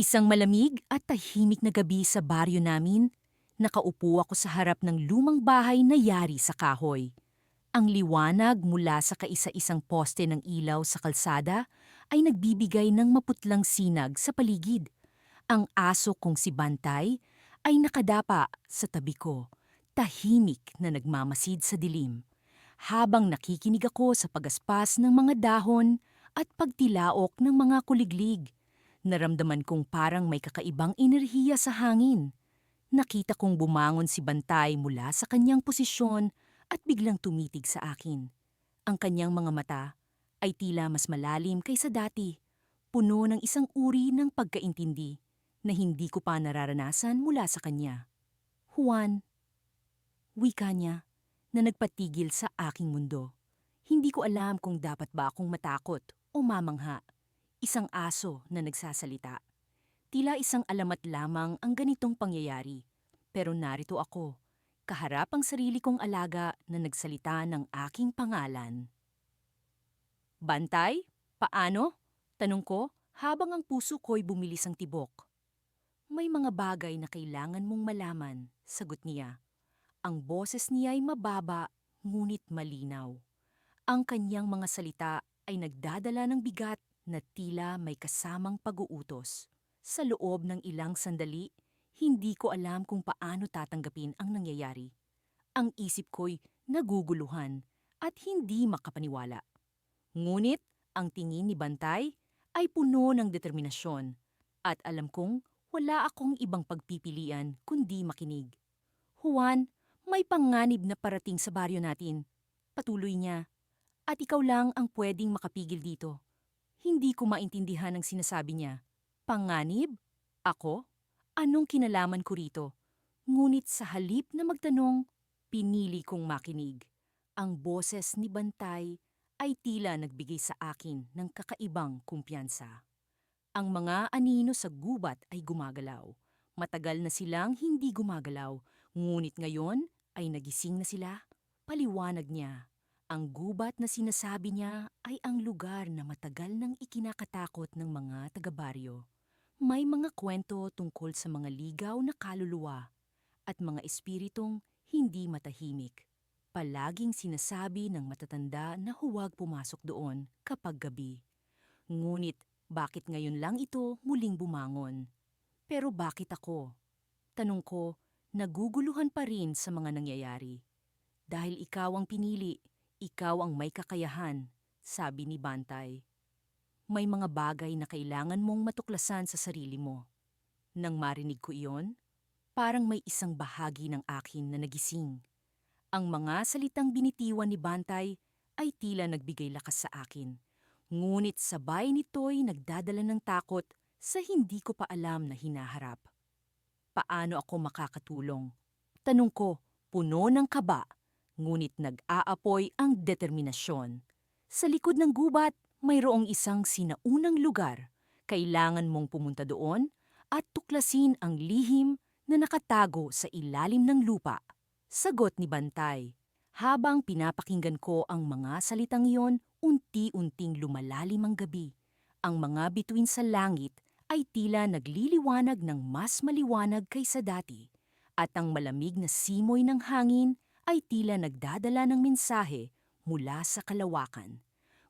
Isang malamig at tahimik na gabi sa baryo namin, nakaupo ako sa harap ng lumang bahay na yari sa kahoy. Ang liwanag mula sa kaisa-isang poste ng ilaw sa kalsada ay nagbibigay ng maputlang sinag sa paligid. Ang aso kong si Bantay ay nakadapa sa tabi ko, tahimik na nagmamasid sa dilim. Habang nakikinig ako sa pagaspas ng mga dahon at pagtilaok ng mga kuliglig, naramdaman kong parang may kakaibang enerhiya sa hangin. Nakita kong bumangon si Bantay mula sa kanyang posisyon at biglang tumitig sa akin. Ang kanyang mga mata ay tila mas malalim kaysa dati, puno ng isang uri ng pagkaintindi na hindi ko pa nararanasan mula sa kanya. Juan, wika niya na nagpatigil sa aking mundo. Hindi ko alam kung dapat ba akong matakot o mamangha. Isang aso na nagsasalita. Tila isang alamat lamang ang ganitong pangyayari. Pero narito ako, kaharap ang sarili kong alaga na nagsalita ng aking pangalan. Bantay? Paano? Tanong ko habang ang puso ko'y bumilis ang tibok. May mga bagay na kailangan mong malaman, sagot niya. Ang boses niya ay mababa, ngunit malinaw. Ang kanyang mga salita ay nagdadala ng bigat na tila may kasamang pag-uutos. Sa loob ng ilang sandali, hindi ko alam kung paano tatanggapin ang nangyayari. Ang isip ko'y naguguluhan at hindi makapaniwala. Ngunit ang tingin ni Bantay ay puno ng determinasyon at alam kong wala akong ibang pagpipilian kundi makinig. Juan, may panganib na parating sa baryo natin. Patuloy niya. At ikaw lang ang pwedeng makapigil dito. Hindi ko maintindihan ang sinasabi niya. Panganib? Ako? Anong kinalaman ko rito? Ngunit sa halip na magtanong, pinili kong makinig. Ang boses ni Bantay ay tila nagbigay sa akin ng kakaibang kumpiyansa. Ang mga anino sa gubat ay gumagalaw. Matagal na silang hindi gumagalaw, ngunit ngayon ay nagising na sila. Paliwanag niya. Ang gubat na sinasabi niya ay ang lugar na matagal nang ikinakatakot ng mga taga-baryo. May mga kwento tungkol sa mga ligaw na kaluluwa at mga espiritong hindi matahimik. Palaging sinasabi ng matatanda na huwag pumasok doon kapag gabi. Ngunit bakit ngayon lang ito muling bumangon? Pero bakit ako? Tanong ko, naguguluhan pa rin sa mga nangyayari. Dahil ikaw ang pinili, ikaw ang may kakayahan, sabi ni Bantay. May mga bagay na kailangan mong matuklasan sa sarili mo. Nang marinig ko iyon, parang may isang bahagi ng akin na nagising. Ang mga salitang binitiwan ni Bantay ay tila nagbigay lakas sa akin. Ngunit sabay nito'y nagdadala ng takot sa hindi ko pa alam na hinaharap. Paano ako makakatulong? Tanong ko, puno ng kaba, ngunit nag-aapoy ang determinasyon. Sa likod ng gubat, mayroong isang sinaunang lugar. Kailangan mong pumunta doon at tuklasin ang lihim na nakatago sa ilalim ng lupa. Sagot ni Bantay. Habang pinapakinggan ko ang mga salitang iyon, unti-unting lumalalim ang gabi. Ang mga bituin sa langit ay tila nagliliwanag ng mas maliwanag kaysa dati, at ang malamig na simoy ng hangin ay tila nagdadala ng mensahe mula sa kalawakan.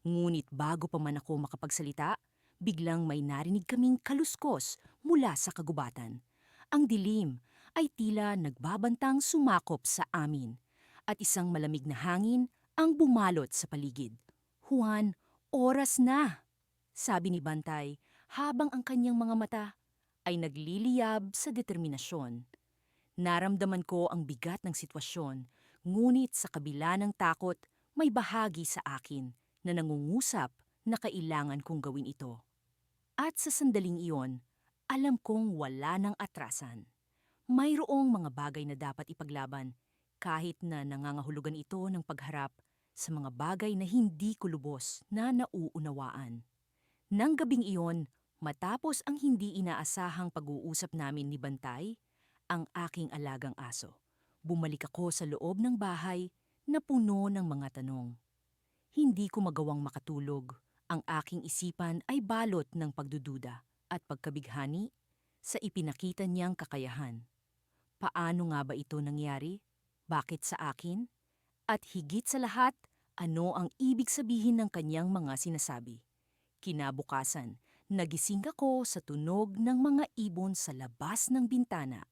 Ngunit bago pa man ako makapagsalita, biglang may narinig kaming kaluskos mula sa kagubatan. Ang dilim ay tila nagbabantang sumakop sa amin, at isang malamig na hangin ang bumalot sa paligid. Juan, oras na, sabi ni Bantay habang ang kanyang mga mata ay nagliliyab sa determinasyon. Naramdaman ko ang bigat ng sitwasyon, ngunit sa kabila ng takot, may bahagi sa akin na nangungusap na kailangan kong gawin ito. At sa sandaling iyon, alam kong wala nang atrasan. Mayroong mga bagay na dapat ipaglaban kahit na nangangahulugan ito ng pagharap sa mga bagay na hindi ko lubos na nauunawaan. Nang gabing iyon, matapos ang hindi inaasahang pag-uusap namin ni Bantay, ang aking alagang aso, bumalik ako sa loob ng bahay na puno ng mga tanong. Hindi ko magawang makatulog. Ang aking isipan ay balot ng pagdududa at pagkabighani. sa ipinakita niyang kakayahan. Paano nga ba ito nangyari? Bakit sa akin? At higit sa lahat, ano ang ibig sabihin ng kanyang mga sinasabi? Kinabukasan, nagising ako sa tunog ng mga ibon sa labas ng bintana.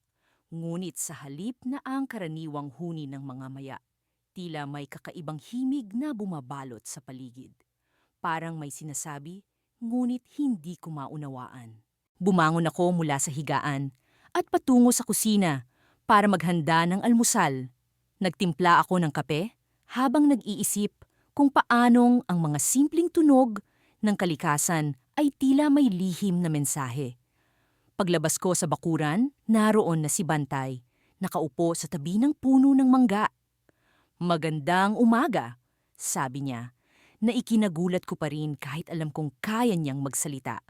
Ngunit sa halip na ang karaniwang huni ng mga maya, tila may kakaibang himig na bumabalot sa paligid. Parang may sinasabi, ngunit hindi ko maunawaan. Bumangon ako mula sa higaan at patungo sa kusina para maghanda ng almusal. Nagtimpla ako ng kape habang nag-iisip kung paanong ang mga simpleng tunog ng kalikasan ay tila may lihim na mensahe. Paglabas ko sa bakuran, naroon na si Bantay, nakaupo sa tabi ng puno ng mangga. "Magandang umaga," sabi niya, na ikinagulat ko pa rin kahit alam kong kaya niyang magsalita.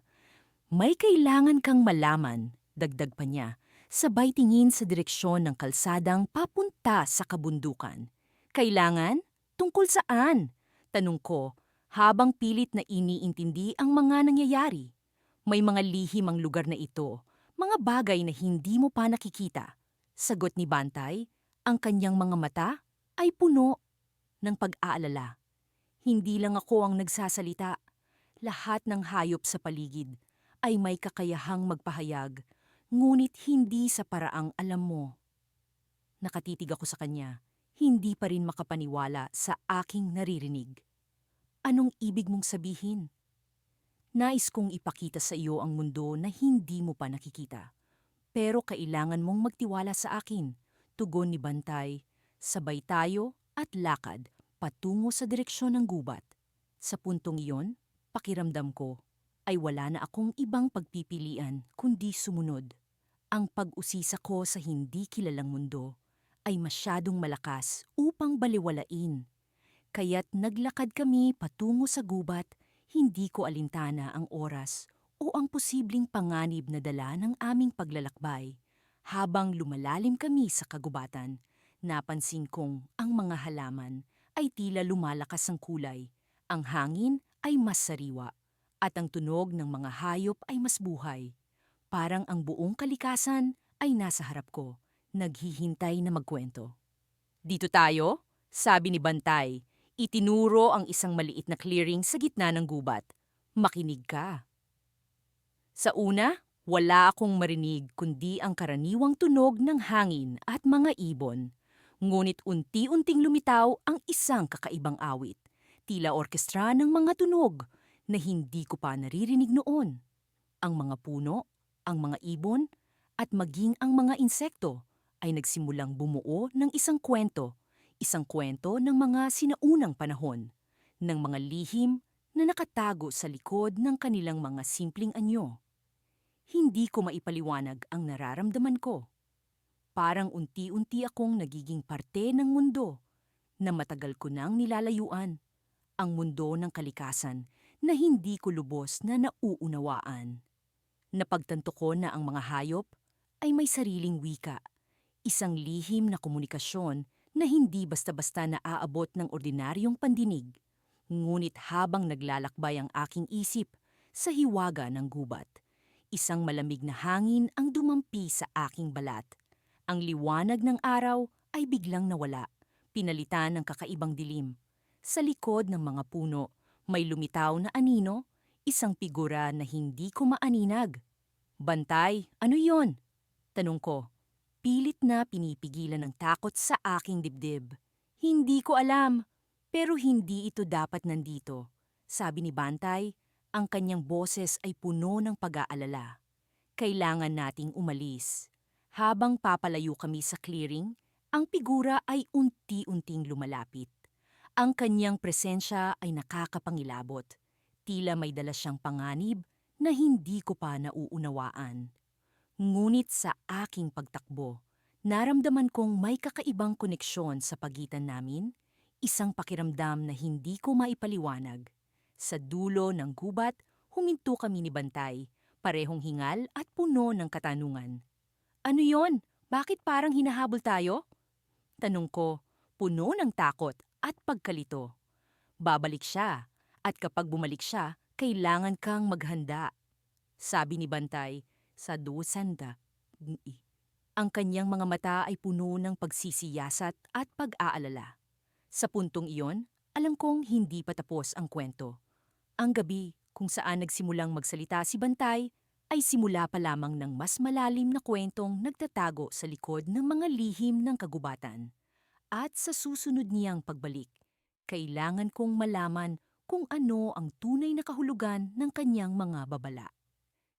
"May kailangan kang malaman," dagdag pa niya, sabay tingin sa direksyon ng kalsadang papunta sa kabundukan. "Kailangan? Tungkol saan?" tanong ko, habang pilit na iniintindi ang mga nangyayari. "May mga lihim ang lugar na ito, mga bagay na hindi mo pa nakikita." Sagot ni Bantay, ang kanyang mga mata ay puno ng pag-aalala. Hindi lang ako ang nagsasalita. Lahat ng hayop sa paligid ay may kakayahang magpahayag, ngunit hindi sa paraang alam mo. Nakatitig ako sa kanya, hindi pa rin makapaniwala sa aking naririnig. "Anong ibig mong sabihin?" "Nais kong ipakita sa iyo ang mundo na hindi mo pa nakikita. Pero kailangan mong magtiwala sa akin," tugon ni Bantay. Sabay tayo at lakad patungo sa direksyon ng gubat. Sa puntong iyon, pakiramdam ko ay wala na akong ibang pagpipilian kundi sumunod. Ang pag-usisa ko sa hindi kilalang mundo ay masyadong malakas upang baliwalain. Kaya't naglakad kami patungo sa gubat, hindi ko alintana ang oras o ang posibleng panganib na dala ng aming paglalakbay. Habang lumalalim kami sa kagubatan, napansin kong ang mga halaman ay tila lumalakas ang kulay, ang hangin ay mas sariwa, at ang tunog ng mga hayop ay mas buhay. Parang ang buong kalikasan ay nasa harap ko, naghihintay na magkwento. "Dito tayo," sabi ni Bantay. Itinuro ang isang maliit na clearing sa gitna ng gubat. "Makinig ka." Sa una, wala akong marinig kundi ang karaniwang tunog ng hangin at mga ibon. Ngunit unti-unting lumitaw ang isang kakaibang awit, tila orkestra ng mga tunog na hindi ko pa naririnig noon. Ang mga puno, ang mga ibon, at maging ang mga insekto ay nagsimulang bumuo ng isang kwento ng mga sinaunang panahon, ng mga lihim na nakatago sa likod ng kanilang mga simpleng anyo. Hindi ko maipaliwanag ang nararamdaman ko. Parang unti-unti akong nagiging parte ng mundo na matagal ko nang nilalayuan, ang mundo ng kalikasan na hindi ko lubos na nauunawaan. Napagtanto ko na ang mga hayop ay may sariling wika, isang lihim na komunikasyon na hindi basta-basta naaabot ng ordinaryong pandinig. Ngunit habang naglalakbay ang aking isip sa hiwaga ng gubat, isang malamig na hangin ang dumampi sa aking balat. Ang liwanag ng araw ay biglang nawala, pinalitan ng kakaibang dilim. Sa likod ng mga puno, may lumitaw na anino, isang figura na hindi ko maaninag. "Bantay, ano yon?" tanong ko. Pilit na pinipigilan ng takot sa aking dibdib. "Hindi ko alam, pero hindi ito dapat nandito," sabi ni Bantay. Ang kanyang boses ay puno ng pag-aalala. "Kailangan nating umalis." Habang papalayo kami sa clearing, ang figura ay unti-unting lumalapit. Ang kanyang presensya ay nakakapangilabot. Tila may dala siyang panganib na hindi ko pa nauunawaan. Ngunit sa aking pagtakbo, naramdaman kong may kakaibang koneksyon sa pagitan namin, isang pakiramdam na hindi ko maipaliwanag. Sa dulo ng gubat, huminto kami ni Bantay, parehong hingal at puno ng katanungan. "Ano yon? Bakit parang hinahabol tayo?" tanong ko, puno ng takot at pagkalito. "Babalik siya, at kapag bumalik siya, kailangan kang maghanda," sabi ni Bantay. sa dosanda. Ang kanyang mga mata ay puno ng pagsisiyasat at pag-aalala. Sa puntong iyon, alam kong hindi pa tapos ang kwento. Ang gabi kung saan nagsimulang magsalita si Bantay ay simula pa lamang ng mas malalim na kwentong nagtatago sa likod ng mga lihim ng kagubatan. At sa susunod niyang pagbalik, kailangan kong malaman kung ano ang tunay na kahulugan ng kanyang mga babala.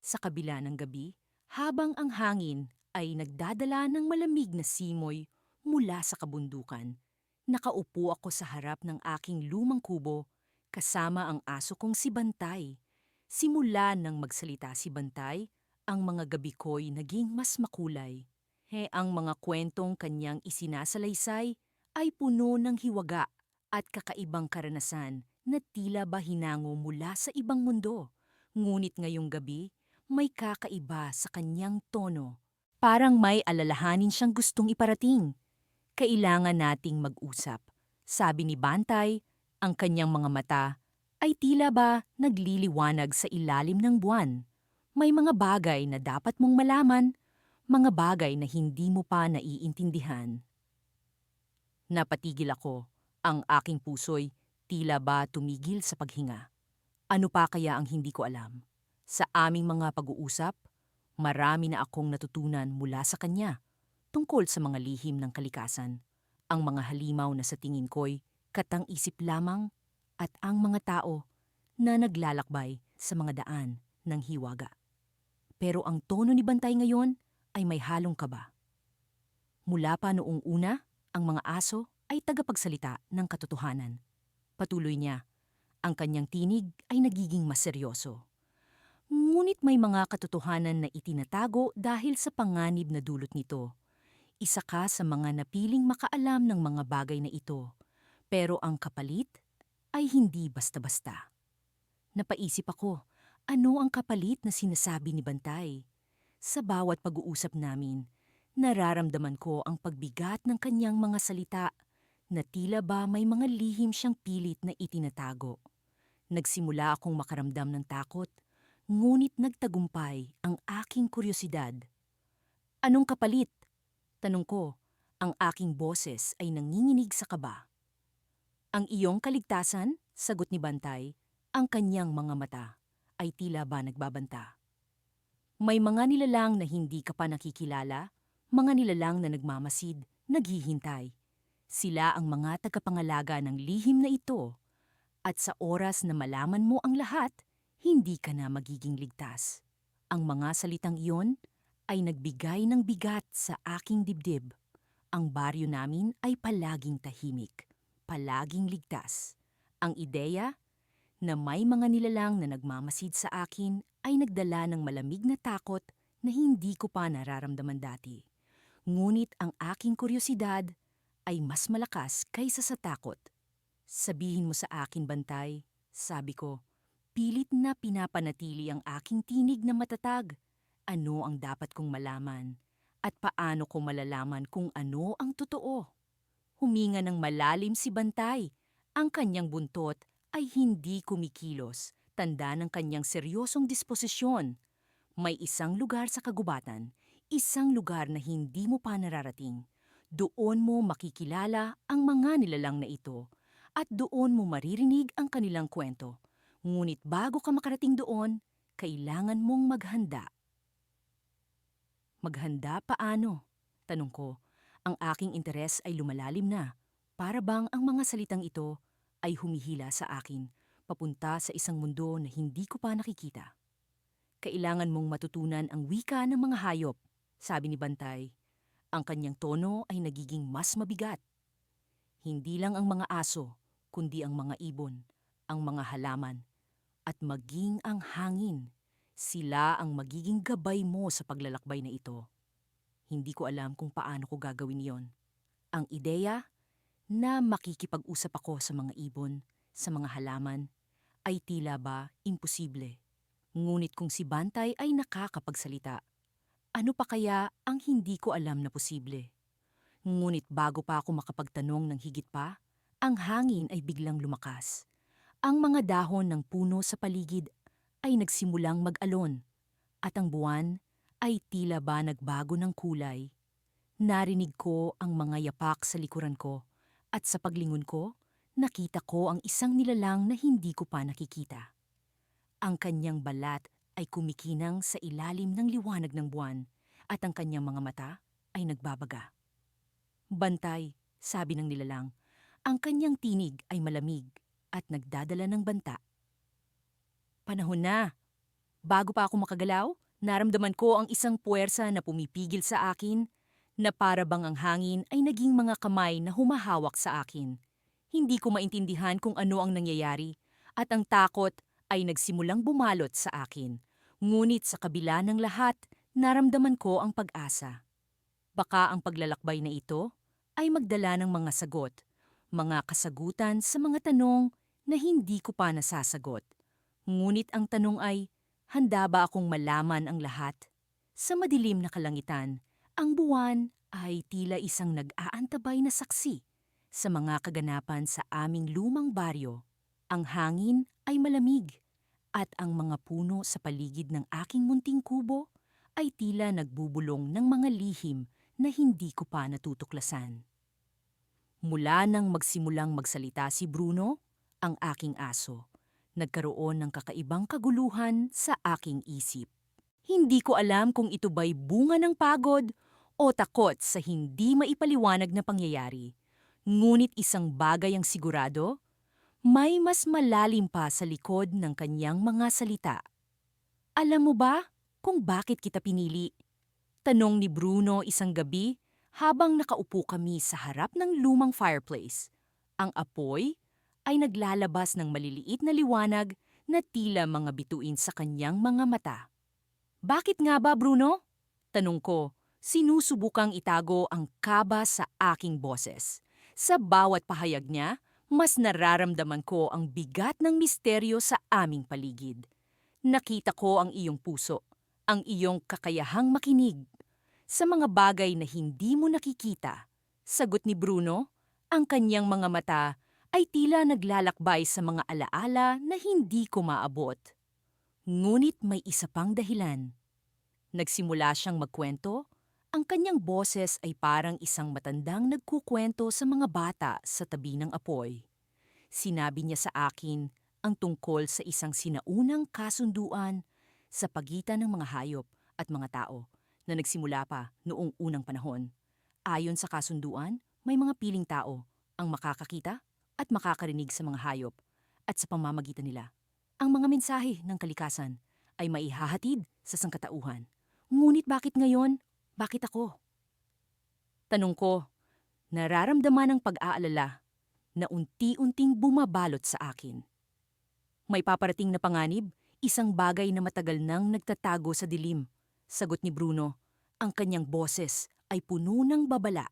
Sa kabila ng gabi, habang ang hangin ay nagdadala ng malamig na simoy mula sa kabundukan, nakaupo ako sa harap ng aking lumang kubo kasama ang aso kong si Bantay. Simula nang magsalita si Bantay, ang mga gabi ko'y naging mas makulay. Ang mga kwentong kanyang isinasalaysay ay puno ng hiwaga at kakaibang karanasan na tila ba hinango mula sa ibang mundo. Ngunit ngayong gabi, may kakaiba sa kanyang tono. Parang may alalahanin siyang gustong iparating. Kailangan nating mag-usap. Sabi ni Bantay, ang kanyang mga mata ay tila ba nagliliwanag sa ilalim ng buwan. May mga bagay na dapat mong malaman, mga bagay na hindi mo pa naiintindihan. Napatigil ako. Ang aking puso'y tila ba tumigil sa paghinga. Ano pa kaya ang hindi ko alam? Sa aming mga pag-uusap, marami na akong natutunan mula sa kanya tungkol sa mga lihim ng kalikasan, ang mga halimaw na sa tingin ko'y katang-isip lamang at ang mga tao na naglalakbay sa mga daan ng hiwaga. Pero ang tono ni Bantay ngayon ay may halong kaba. Mula pa noong una, ang mga aso ay tagapagsalita ng katotohanan. Patuloy niya, ang kanyang tinig ay nagiging mas seryoso. Ngunit may mga katotohanan na itinatago dahil sa panganib na dulot nito. Isa ka sa mga napiling makaalam ng mga bagay na ito, pero ang kapalit ay hindi basta-basta. Napaisip ako, ano ang kapalit na sinasabi ni Bantay? Sa bawat pag-uusap namin, nararamdaman ko ang pagbigat ng kanyang mga salita na tila ba may mga lihim siyang pilit na itinatago. Nagsimula akong makaramdam ng takot, ngunit nagtagumpay ang aking kuryosidad. Anong kapalit? Tanong ko, ang aking boses ay nanginginig sa kaba. Ang iyong kaligtasan, sagot ni Bantay, ang kanyang mga mata ay tila ba nagbabanta. May mga nilalang na hindi ka pa nakikilala, mga nilalang na nagmamasid, naghihintay. Sila ang mga tagapangalaga ng lihim na ito. At sa oras na malaman mo ang lahat, hindi ka na magiging ligtas. Ang mga salitang iyon ay nagbigay ng bigat sa aking dibdib. Ang baryo namin ay palaging tahimik, palaging ligtas. Ang ideya na may mga nilalang na nagmamasid sa akin ay nagdala ng malamig na takot na hindi ko pa nararamdaman dati. Ngunit ang aking kuryosidad ay mas malakas kaysa sa takot. Sabihin mo sa akin, Bantay, sabi ko, pilit na pinapanatili ang aking tinig na matatag. Ano ang dapat kong malaman? At paano ko malalaman kung ano ang totoo? Huminga ng malalim si Bantay. Ang kanyang buntot ay hindi kumikilos, tanda ng kanyang seryosong disposisyon. May isang lugar sa kagubatan, isang lugar na hindi mo pa nararating. Doon mo makikilala ang mga nilalang na ito at doon mo maririnig ang kanilang kwento. Ngunit bago ka makarating doon, kailangan mong maghanda. Maghanda paano? Tanong ko. Ang aking interes ay lumalalim na. Para bang ang mga salitang ito ay humihila sa akin, papunta sa isang mundo na hindi ko pa nakikita. Kailangan mong matutunan ang wika ng mga hayop, sabi ni Bantay. Ang kanyang tono ay nagiging mas mabigat. Hindi lang ang mga aso, kundi ang mga ibon, ang mga halaman, at maging ang hangin. Sila ang magiging gabay mo sa paglalakbay na ito. Hindi ko alam kung paano ko gagawin yon. Ang ideya na makikipag-usap ako sa mga ibon, sa mga halaman, ay tila ba imposible. Ngunit kung si Bantay ay nakakapagsalita, ano pa kaya ang hindi ko alam na posible? Ngunit bago pa ako makapagtanong ng higit pa, ang hangin ay biglang lumakas. Ang mga dahon ng puno sa paligid ay nagsimulang mag-alon at ang buwan ay tila ba nagbago ng kulay. Narinig ko ang mga yapak sa likuran ko at sa paglingon ko, nakita ko ang isang nilalang na hindi ko pa nakikita. Ang kanyang balat ay kumikinang sa ilalim ng liwanag ng buwan at ang kanyang mga mata ay nagbabaga. Bantay, sabi ng nilalang. Ang kanyang tinig ay malamig at nagdadala ng banta. Panahon na. Bago pa ako makagalaw, naramdaman ko ang isang puwersa na pumipigil sa akin, na para bang ang hangin ay naging mga kamay na humahawak sa akin. Hindi ko maintindihan kung ano ang nangyayari at ang takot ay nagsimulang bumalot sa akin. Ngunit sa kabila ng lahat, naramdaman ko ang pag-asa. Baka ang paglalakbay na ito ay magdala ng mga sagot, mga kasagutan sa mga tanong na hindi ko pa nasasagot. Ngunit ang tanong ay, handa ba akong malaman ang lahat? Sa madilim na kalangitan, ang buwan ay tila isang nag-aantabay na saksi sa mga kaganapan sa aming lumang baryo. Ang hangin ay malamig at ang mga puno sa paligid ng aking munting kubo ay tila nagbubulong ng mga lihim na hindi ko pa natutuklasan. Mula nang magsimulang magsalita si Bruno, ang aking aso, nagkaroon ng kakaibang kaguluhan sa aking isip. Hindi ko alam kung ito ba'y bunga ng pagod o takot sa hindi maipaliwanag na pangyayari. Ngunit isang bagay ang sigurado, may mas malalim pa sa likod ng kanyang mga salita. Alam mo ba kung bakit kita pinili? Tanong ni Bruno isang gabi habang nakaupo kami sa harap ng lumang fireplace. Ang apoy ay naglalabas ng maliliit na liwanag na tila mga bituin sa kanyang mga mata. Bakit nga ba, Bruno? Tanong ko, sinusubukang itago ang kaba sa aking boses. Sa bawat pahayag niya, mas nararamdaman ko ang bigat ng misteryo sa aming paligid. Nakita ko ang iyong puso, ang iyong kakayahang makinig sa mga bagay na hindi mo nakikita. Sagot ni Bruno, ang kanyang mga mata ay tila naglalakbay sa mga alaala na hindi ko maabot. Ngunit may isa pang dahilan. Nagsimula siyang magkwento, ang kanyang boses ay parang isang matandang nagkukwento sa mga bata sa tabi ng apoy. Sinabi niya sa akin ang tungkol sa isang sinaunang kasunduan sa pagitan ng mga hayop at mga tao na nagsimula pa noong unang panahon. Ayon sa kasunduan, may mga piling tao ang makakakita at makakarinig sa mga hayop at sa pamamagitan nila. Ang mga mensahe ng kalikasan ay maihahatid sa sangkatauhan. Ngunit bakit ngayon? Bakit ako? Tanong ko, nararamdaman ng pag-aalala na unti-unting bumabalot sa akin. May paparating na panganib, isang bagay na matagal nang nagtatago sa dilim. Sagot ni Bruno, ang kanyang boses ay puno ng babala.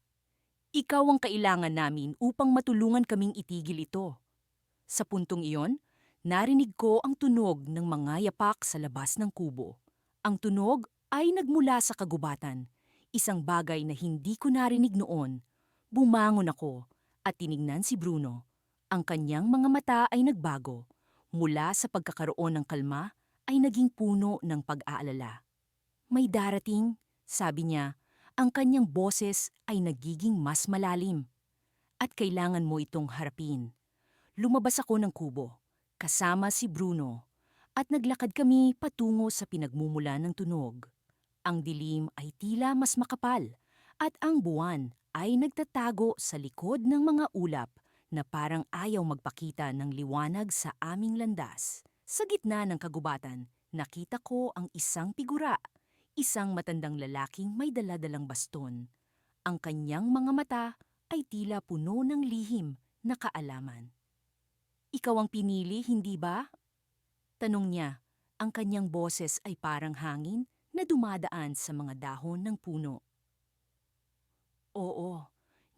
Ikaw ang kailangan namin upang matulungan kaming itigil ito. Sa puntong iyon, narinig ko ang tunog ng mga yapak sa labas ng kubo. Ang tunog ay nagmula sa kagubatan, isang bagay na hindi ko narinig noon. Bumangon ako at tinignan si Bruno. Ang kanyang mga mata ay nagbago. Mula sa pagkakaroon ng kalma ay naging puno ng pag-aalala. May darating, sabi niya, ang kanyang boses ay nagiging mas malalim. At kailangan mo itong harapin. Lumabas ako ng kubo, kasama si Bruno, at naglakad kami patungo sa pinagmumula ng tunog. Ang dilim ay tila mas makapal, at ang buwan ay nagtatago sa likod ng mga ulap na parang ayaw magpakita ng liwanag sa aming landas. Sa gitna ng kagubatan, nakita ko ang isang figura, isang matandang lalaking may daladalang baston. Ang kanyang mga mata ay tila puno ng lihim na kaalaman. Ikaw ang pinili, hindi ba? Tanong niya. Ang kanyang boses ay parang hangin na dumadaan sa mga dahon ng puno. Oo,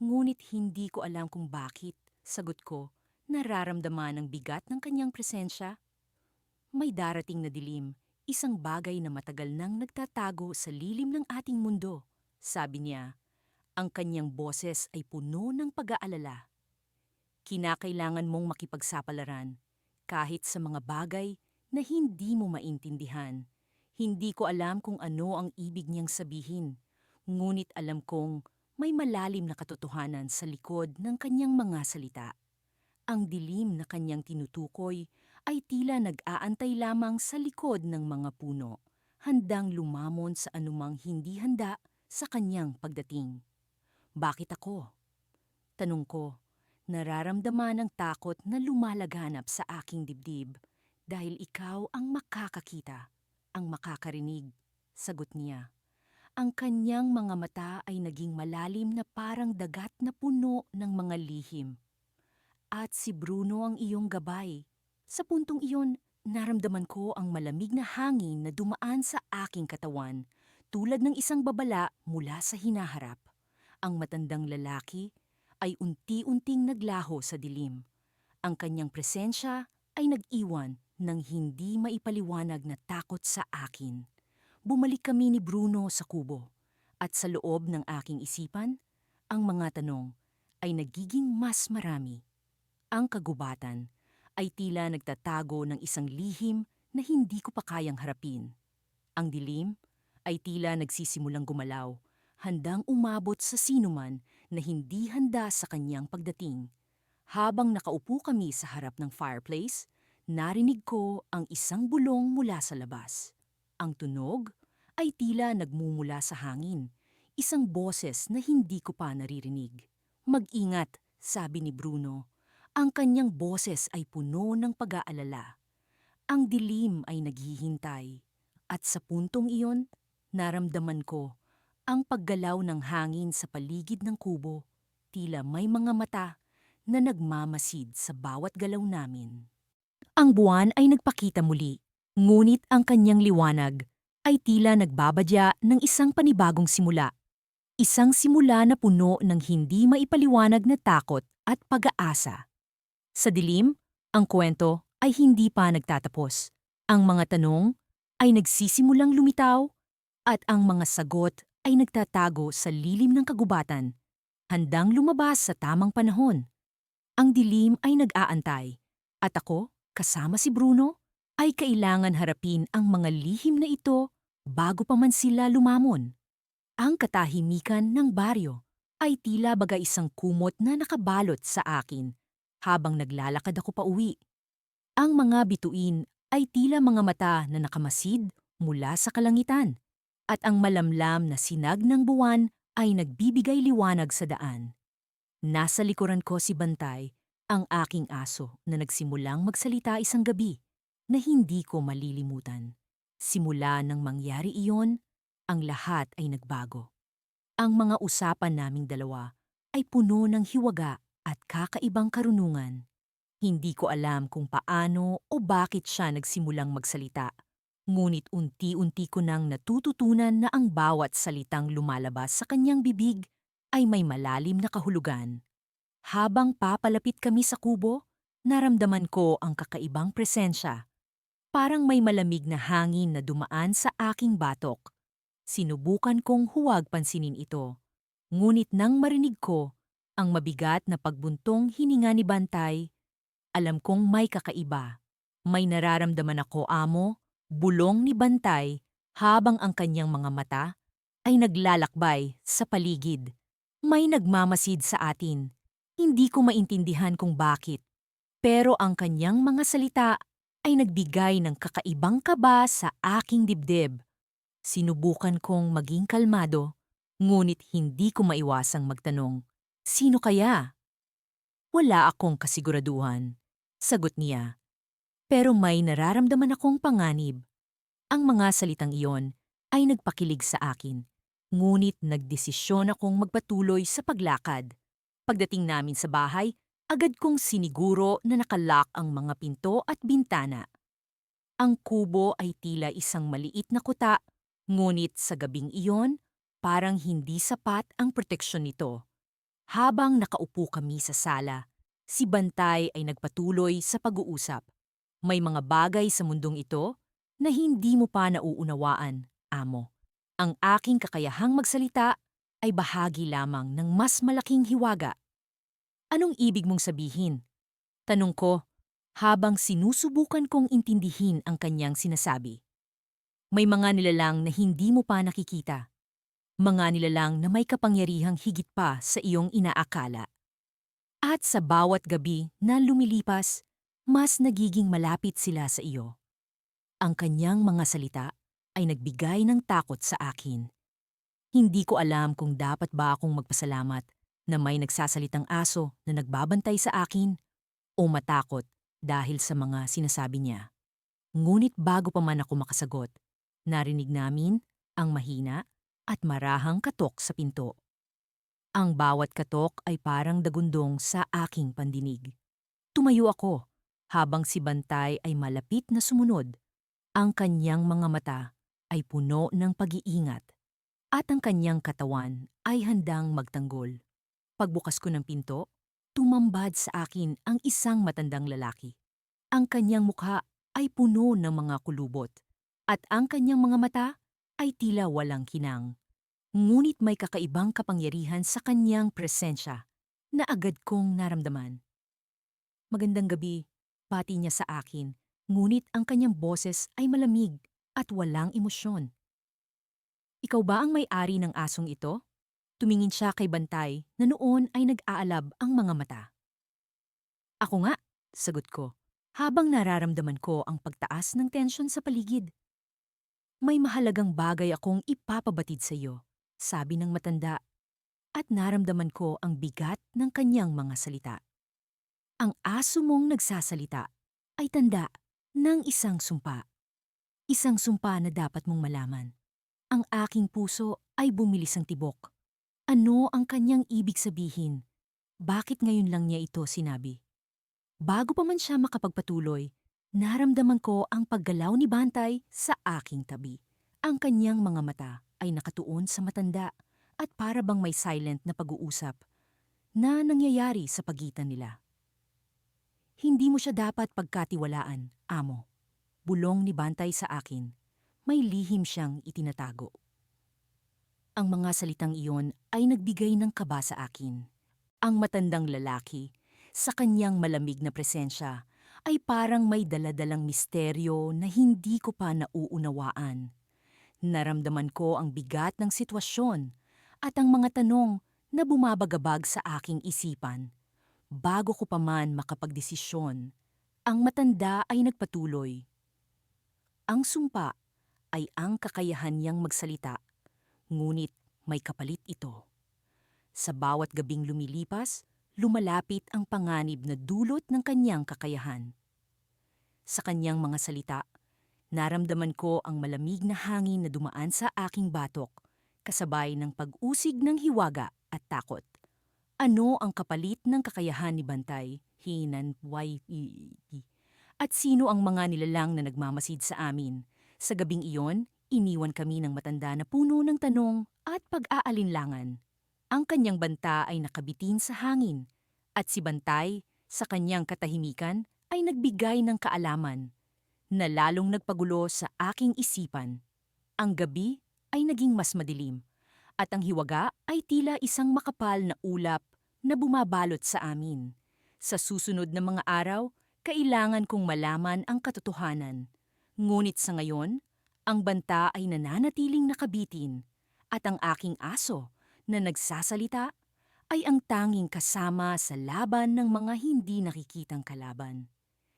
ngunit hindi ko alam kung bakit, sagot ko, nararamdaman ang bigat ng kanyang presensya. May darating na dilim, isang bagay na matagal nang nagtatago sa lilim ng ating mundo, sabi niya. Ang kanyang boses ay puno ng pag-aalala. Kinakailangan mong makipagsapalaran kahit sa mga bagay na hindi mo maintindihan. Hindi ko alam kung ano ang ibig niyang sabihin, ngunit alam kong may malalim na katotohanan sa likod ng kanyang mga salita. Ang dilim na kanyang tinutukoy ay tila nag-aantay lamang sa likod ng mga puno, handang lumamon sa anumang hindi handa sa kanyang pagdating. Bakit ako? Tanong ko, nararamdaman ang takot na lumalaganap sa aking dibdib dahil ikaw ang makakakita, ang makakarinig. Sagot niya. Ang kanyang mga mata ay naging malalim na parang dagat na puno ng mga lihim. At si Bruno ang iyong gabay. Sa puntong iyon, naramdaman ko ang malamig na hangin na dumaan sa aking katawan, tulad ng isang babala mula sa hinaharap. Ang matandang lalaki ay unti-unting naglaho sa dilim. Ang kanyang presensya ay nag-iwan ng hindi maipaliwanag na takot sa akin. Bumalik kami ni Bruno sa kubo, at sa loob ng aking isipan, ang mga tanong ay nagiging mas marami. Ang kagubatan ay tila nagtatago ng isang lihim na hindi ko pa kayang harapin. Ang dilim ay tila nagsisimulang gumalaw, handang umabot sa sinuman na hindi handa sa kanyang pagdating. Habang nakaupo kami sa harap ng fireplace, narinig ko ang isang bulong mula sa labas. Ang tunog ay tila nagmumula sa hangin, isang boses na hindi ko pa naririnig. Mag-ingat, sabi ni Bruno. Ang kanyang boses ay puno ng pag-aalala. Ang dilim ay naghihintay. At sa puntong iyon, naramdaman ko ang paggalaw ng hangin sa paligid ng kubo, tila may mga mata na nagmamasid sa bawat galaw namin. Ang buwan ay nagpakita muli, ngunit ang kanyang liwanag ay tila nagbabadya ng isang panibagong simula. Isang simula na puno ng hindi maipaliwanag na takot at pag-aasa. Sa dilim, ang kwento ay hindi pa nagtatapos. Ang mga tanong ay nagsisimulang lumitaw at ang mga sagot ay nagtatago sa lilim ng kagubatan, handang lumabas sa tamang panahon. Ang dilim ay nag-aantay at ako, kasama si Bruno, ay kailangan harapin ang mga lihim na ito bago pa man sila lumamon. Ang katahimikan ng baryo ay tila baga isang kumot na nakabalot sa akin habang naglalakad ako pa uwi. Ang mga bituin ay tila mga mata na nakamasid mula sa kalangitan at ang malamlam na sinag ng buwan ay nagbibigay liwanag sa daan. Nasa likuran ko si Bantay, ang aking aso na nagsimulang magsalita isang gabi na hindi ko malilimutan. Simula nang mangyari iyon, ang lahat ay nagbago. Ang mga usapan naming dalawa ay puno ng hiwaga at kakaibang karunungan. Hindi ko alam kung paano o bakit siya nagsimulang magsalita. Ngunit unti-unti ko nang natututunan na ang bawat salitang lumalabas sa kanyang bibig ay may malalim na kahulugan. Habang papalapit kami sa kubo, naramdaman ko ang kakaibang presensya. Parang may malamig na hangin na dumaan sa aking batok. Sinubukan kong huwag pansinin ito. Ngunit nang marinig ko ang mabigat na pagbuntong hininga ni Bantay, alam kong may kakaiba. May nararamdaman ako, amo, bulong ni Bantay habang ang kanyang mga mata ay naglalakbay sa paligid. May nagmamasid sa atin. Hindi ko maintindihan kung bakit. Pero ang kanyang mga salita ay nagbigay ng kakaibang kaba sa aking dibdib. Sinubukan kong maging kalmado, ngunit hindi ko maiwasang magtanong, sino kaya? Wala akong kasiguraduhan, sagot niya. Pero may nararamdaman akong panganib. Ang mga salitang iyon ay nagpakilig sa akin, ngunit nagdesisyon akong magpatuloy sa paglakad. Pagdating namin sa bahay, agad kong siniguro na nakalock ang mga pinto at bintana. Ang kubo ay tila isang maliit na kuta, ngunit sa gabing iyon, parang hindi sapat ang proteksyon nito. Habang nakaupo kami sa sala, si Bantay ay nagpatuloy sa pag-uusap. May mga bagay sa mundong ito na hindi mo pa nauunawaan, amo. Ang aking kakayahang magsalita ay bahagi lamang ng mas malaking hiwaga. Anong ibig mong sabihin? Tanong ko habang sinusubukan kong intindihin ang kanyang sinasabi. May mga nilalang na hindi mo pa nakikita. Mga nilalang na may kapangyarihang higit pa sa iyong inaakala. At sa bawat gabi na lumilipas, mas nagiging malapit sila sa iyo. Ang kanyang mga salita ay nagbigay ng takot sa akin. Hindi ko alam kung dapat ba akong magpasalamat na may nagsasalitang aso na nagbabantay sa akin o matakot dahil sa mga sinasabi niya. Ngunit bago pa man ako makasagot, narinig namin ang mahina at marahang katok sa pinto. Ang bawat katok ay parang dagundong sa aking pandinig. Tumayo ako habang si Bantay ay malapit na sumunod. Ang kanyang mga mata ay puno ng pag-iingat at ang kanyang katawan ay handang magtanggol. Pagbukas ko ng pinto, tumambad sa akin ang isang matandang lalaki. Ang kanyang mukha ay puno ng mga kulubot at ang kanyang mga mata ay tila walang kinang. Ngunit may kakaibang kapangyarihan sa kanyang presensya na agad kong naramdaman. Magandang gabi, pati niya sa akin, ngunit ang kanyang boses ay malamig at walang emosyon. Ikaw ba ang may-ari ng asong ito? Tumingin siya kay Bantay na noon ay nag-aalab ang mga mata. Ako nga, sagot ko, habang nararamdaman ko ang pagtaas ng tensyon sa paligid. May mahalagang bagay akong ipapabatid sa iyo, sabi ng matanda, at naramdaman ko ang bigat ng kanyang mga salita. Ang aso mong nagsasalita ay tanda ng isang sumpa. Isang sumpa na dapat mong malaman. Ang aking puso ay bumilis ang tibok. Ano ang kanyang ibig sabihin? Bakit ngayon lang niya ito sinabi? Bago pa man siya makapagpatuloy, naramdaman ko ang paggalaw ni Bantay sa aking tabi. Ang kanyang mga mata ay nakatuon sa matanda at para bang may silent na pag-uusap na nangyayari sa pagitan nila. Hindi mo siya dapat pagkatiwalaan, amo. Bulong ni Bantay sa akin. May lihim siyang itinatago. Ang mga salitang iyon ay nagbigay ng kaba sa akin. Ang matandang lalaki, sa kanyang malamig na presensya, ay parang may daladalang misteryo na hindi ko pa nauunawaan. Naramdaman ko ang bigat ng sitwasyon at ang mga tanong na bumabagabag sa aking isipan. Bago ko pa man makapagdesisyon, ang matanda ay nagpatuloy. Ang sumpa ay ang kakayahan niyang magsalita, ngunit may kapalit ito. Sa bawat gabing lumilipas, lumalapit ang panganib na dulot ng kanyang kakayahan. Sa kanyang mga salita, naramdaman ko ang malamig na hangin na dumaan sa aking batok, kasabay ng pag-usig ng hiwaga at takot. Ano ang kapalit ng kakayahan ni Bantay, at sino ang mga nilalang na nagmamasid sa amin? Sa gabing iyon, iniwan kami ng matanda na puno ng tanong at pag-aalinlangan. Ang kanyang banta ay nakabitin sa hangin, at si Bantay, sa kanyang katahimikan, ay nagbigay ng kaalaman na lalong nagpagulo sa aking isipan. Ang gabi ay naging mas madilim, at ang hiwaga ay tila isang makapal na ulap na bumabalot sa amin. Sa susunod na mga araw, kailangan kong malaman ang katotohanan. Ngunit sa ngayon, ang banta ay nananatiling nakabitin, at ang aking aso na nagsasalita ay ang tanging kasama sa laban ng mga hindi nakikitang kalaban.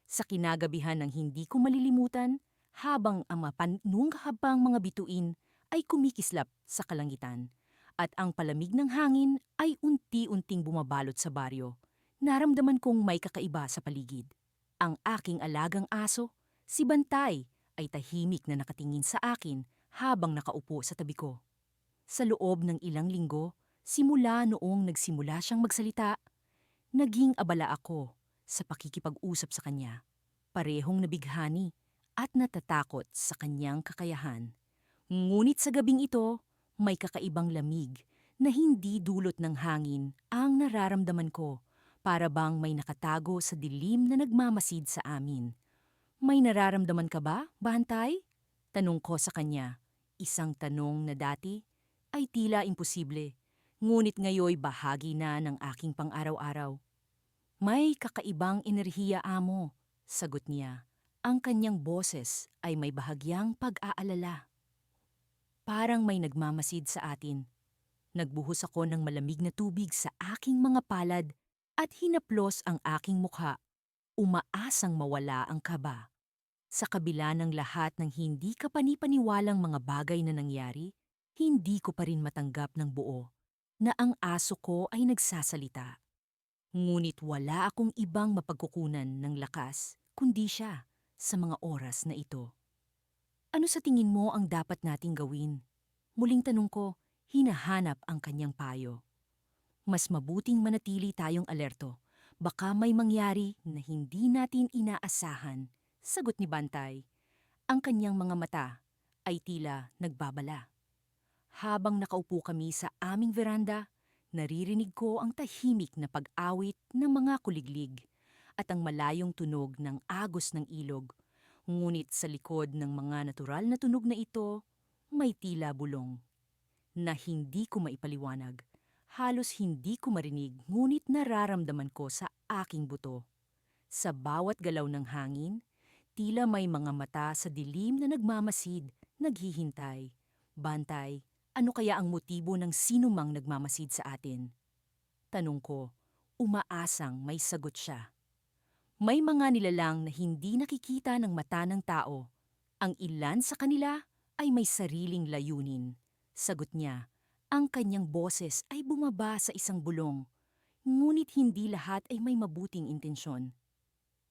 Sa kinagabihan ng hindi ko malilimutan, habang ang mapanunghabang mga bituin ay kumikislap sa kalangitan, at ang palamig ng hangin ay unti-unting bumabalot sa baryo, naramdaman kong may kakaiba sa paligid. Ang aking alagang aso, si Bantay, ay tahimik na nakatingin sa akin habang nakaupo sa tabi ko. Sa loob ng ilang linggo, simula noong nagsimula siyang magsalita, naging abala ako sa pakikipag-usap sa kanya. Parehong nabighani at natatakot sa kanyang kakayahan. Ngunit sa gabing ito, may kakaibang lamig na hindi dulot ng hangin ang nararamdaman ko, para bang may nakatago sa dilim na nagmamasid sa amin. May nararamdaman ka ba, Bantay? Tanong ko sa kanya, isang tanong na dati ay tila imposible, ngunit ngayoy bahagi na ng aking pang-araw-araw. May kakaibang enerhiya, amo, sagot niya, Ang kanyang boses ay may bahagyang pag-aalala. Parang may nagmamasid sa atin. Nagbuhos ako ng malamig na tubig sa aking mga palad at hinaplos ang aking mukha. Umaasang mawala ang kaba. Sa kabila ng lahat ng hindi kapanipaniwalang mga bagay na nangyari, hindi ko pa rin matanggap ng buo na ang aso ko ay nagsasalita. Ngunit wala akong ibang mapagkukunan ng lakas kundi siya sa mga oras na ito. Ano sa tingin mo ang dapat nating gawin? Muling tanong ko, hinahanap ang kanyang payo. Mas mabuting manatili tayong alerto. Baka may mangyari na hindi natin inaasahan, sagot ni Bantay. Ang kanyang mga mata ay tila nagbabala. Habang nakaupo kami sa aming veranda, naririnig ko ang tahimik na pag-awit ng mga kuliglig at ang malayong tunog ng agos ng ilog. Ngunit sa likod ng mga natural na tunog na ito, may tila bulong na hindi ko maipaliwanag. Halos hindi ko marinig ngunit nararamdaman ko sa aking buto. Sa bawat galaw ng hangin, tila may mga mata sa dilim na nagmamasid, naghihintay. Bantay, ano kaya ang motibo ng sinumang nagmamasid sa atin? Tanong ko, umaasang may sagot siya. May mga nilalang na hindi nakikita ng mata ng tao. Ang ilan sa kanila ay may sariling layunin. Sagot niya, ang kanyang boses ay bumaba sa isang bulong. Ngunit hindi lahat ay may mabuting intensyon.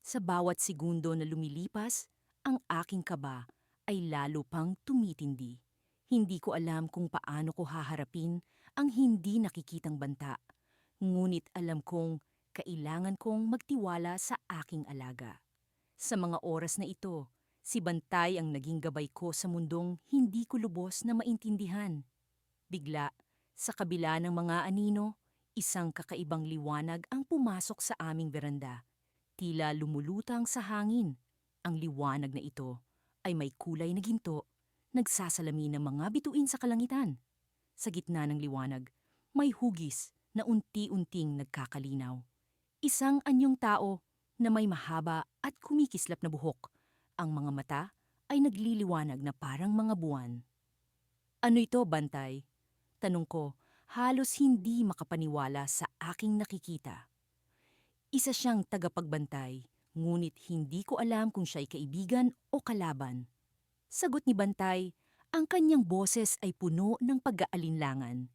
Sa bawat segundo na lumilipas, ang aking kaba ay lalo pang tumitindi. Hindi ko alam kung paano ko haharapin ang hindi nakikitang banta. Ngunit alam kong kailangan kong magtiwala sa aking alaga. Sa mga oras na ito, si Bantay ang naging gabay ko sa mundong hindi ko lubos na maintindihan. Bigla, sa kabila ng mga anino, isang kakaibang liwanag ang pumasok sa aming beranda. Tila lumulutang sa hangin. Ang liwanag na ito ay may kulay na ginto, nagsasalamin ng mga bituin sa kalangitan. Sa gitna ng liwanag, may hugis na unti-unting nagkakalinaw. Isang anyong tao na may mahaba at kumikislap na buhok. Ang mga mata ay nagliliwanag na parang mga buwan. Ano ito, Bantay? Tanong ko, halos hindi makapaniwala sa aking nakikita. Isa siyang tagapagbantay, ngunit hindi ko alam kung siya'y kaibigan o kalaban. Sagot ni Bantay, ang kanyang boses ay puno ng pag-aalinlangan.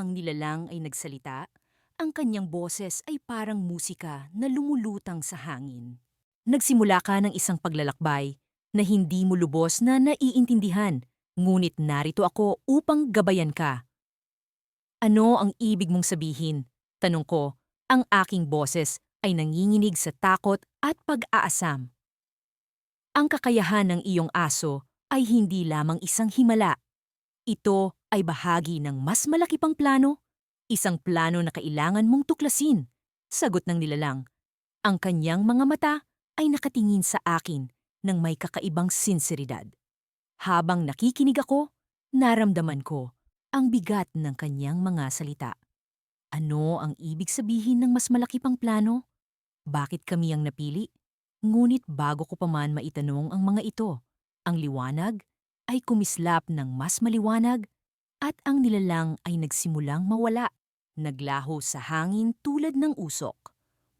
Ang nilalang ay nagsalita, ang kanyang boses ay parang musika na lumulutang sa hangin. Nagsimula ka ng isang paglalakbay na hindi mo lubos na naiintindihan, ngunit narito ako upang gabayan ka. Ano ang ibig mong sabihin? Tanong ko, ang aking boses ay nanginginig sa takot at pag-aasam. Ang kakayahan ng iyong aso ay hindi lamang isang himala. Ito ay bahagi ng mas malaki pang plano, isang plano na kailangan mong tuklasin. Sagot ng nilalang. Ang kanyang mga mata ay nakatingin sa akin ng may kakaibang sinseridad. Habang nakikinig ako, naramdaman ko ang bigat ng kanyang mga salita. Ano ang ibig sabihin ng mas malaki pang plano? Bakit kami ang napili? Ngunit bago ko pa man maitanong ang mga ito, ang liwanag ay kumislap ng mas maliwanag at ang nilalang ay nagsimulang mawala. Naglaho sa hangin tulad ng usok.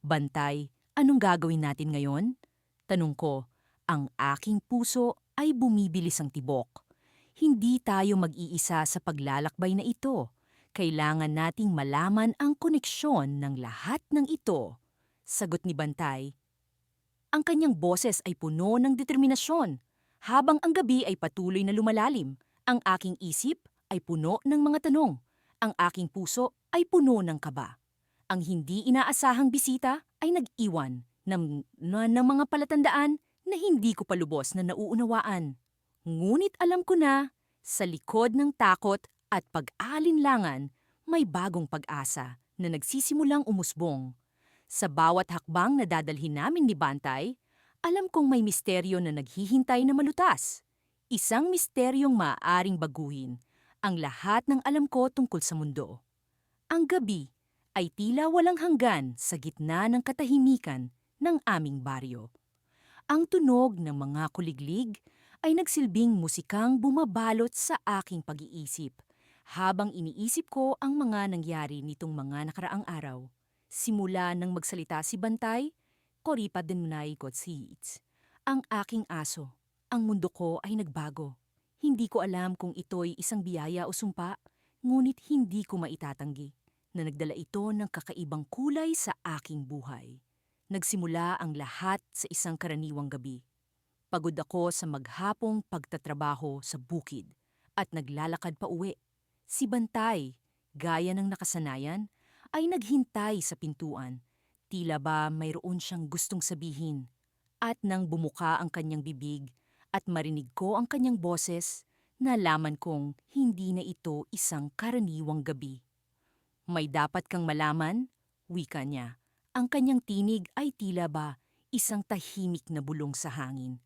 Bantay, anong gagawin natin ngayon? Tanong ko, ang aking puso ay bumibilis ang tibok. Hindi tayo mag-iisa sa paglalakbay na ito. Kailangan nating malaman ang koneksyon ng lahat ng ito. Sagot ni Bantay. Ang kanyang boses ay puno ng determinasyon. Habang ang gabi ay patuloy na lumalalim, ang aking isip ay puno ng mga tanong. Ang aking puso ay puno ng kaba. Ang hindi inaasahang bisita ay nag-iwan ng mga palatandaan na hindi ko pa lubos na nauunawaan. Ngunit alam ko na, sa likod ng takot at pag-alinlangan, may bagong pag-asa na nagsisimulang umusbong. Sa bawat hakbang na dadalhin namin ni Bantay, alam kong may misteryo na naghihintay na malutas. Isang misteryong maaaring baguhin ang lahat ng alam ko tungkol sa mundo. Ang gabi ay tila walang hanggan sa gitna ng katahimikan ng aming baryo. Ang tunog ng mga kuliglig ay nagsilbing musikang bumabalot sa aking pag-iisip habang iniisip ko ang mga nangyari nitong mga nakaraang araw. Simula nang magsalita si Bantay, Koripad din Munay Godsits. Ang aking aso, ang mundo ko ay nagbago. Hindi ko alam kung ito'y isang biyaya o sumpa, ngunit hindi ko maitatanggi na nagdala ito ng kakaibang kulay sa aking buhay. Nagsimula ang lahat sa isang karaniwang gabi. Pagod ako sa maghapong pagtatrabaho sa bukid at naglalakad pa uwi. Si Bantay, gaya ng nakasanayan, ay naghintay sa pintuan. Tila ba mayroon siyang gustong sabihin. At nang bumuka ang kanyang bibig at marinig ko ang kanyang boses, nalaman kong hindi na ito isang karaniwang gabi. May dapat kang malaman, wika niya. Ang kanyang tinig ay tila ba isang tahimik na bulong sa hangin.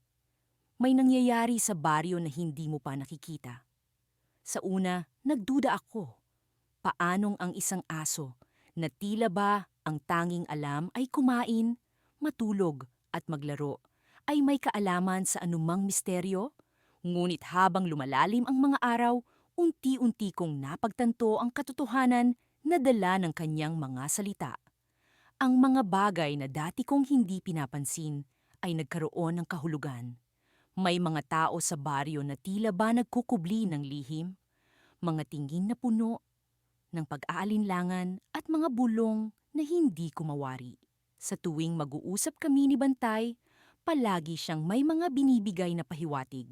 May nangyayari sa baryo na hindi mo pa nakikita. Sa una, nagduda ako. Paanong ang isang aso na tila ba ang tanging alam ay kumain, matulog at maglaro ay may kaalaman sa anumang misteryo? Ngunit habang lumalalim ang mga araw, unti-unti kong napagtanto ang katotohanan na dala ng kanyang mga salita. Ang mga bagay na dati kong hindi pinapansin ay nagkaroon ng kahulugan. May mga tao sa baryo na tila ba nagkukubli ng lihim, mga tingin na puno ng pag-aalinlangan at mga bulong na hindi ko mawari. Sa tuwing mag-uusap kami ni Bantay, palagi siyang may mga binibigay na pahiwatig.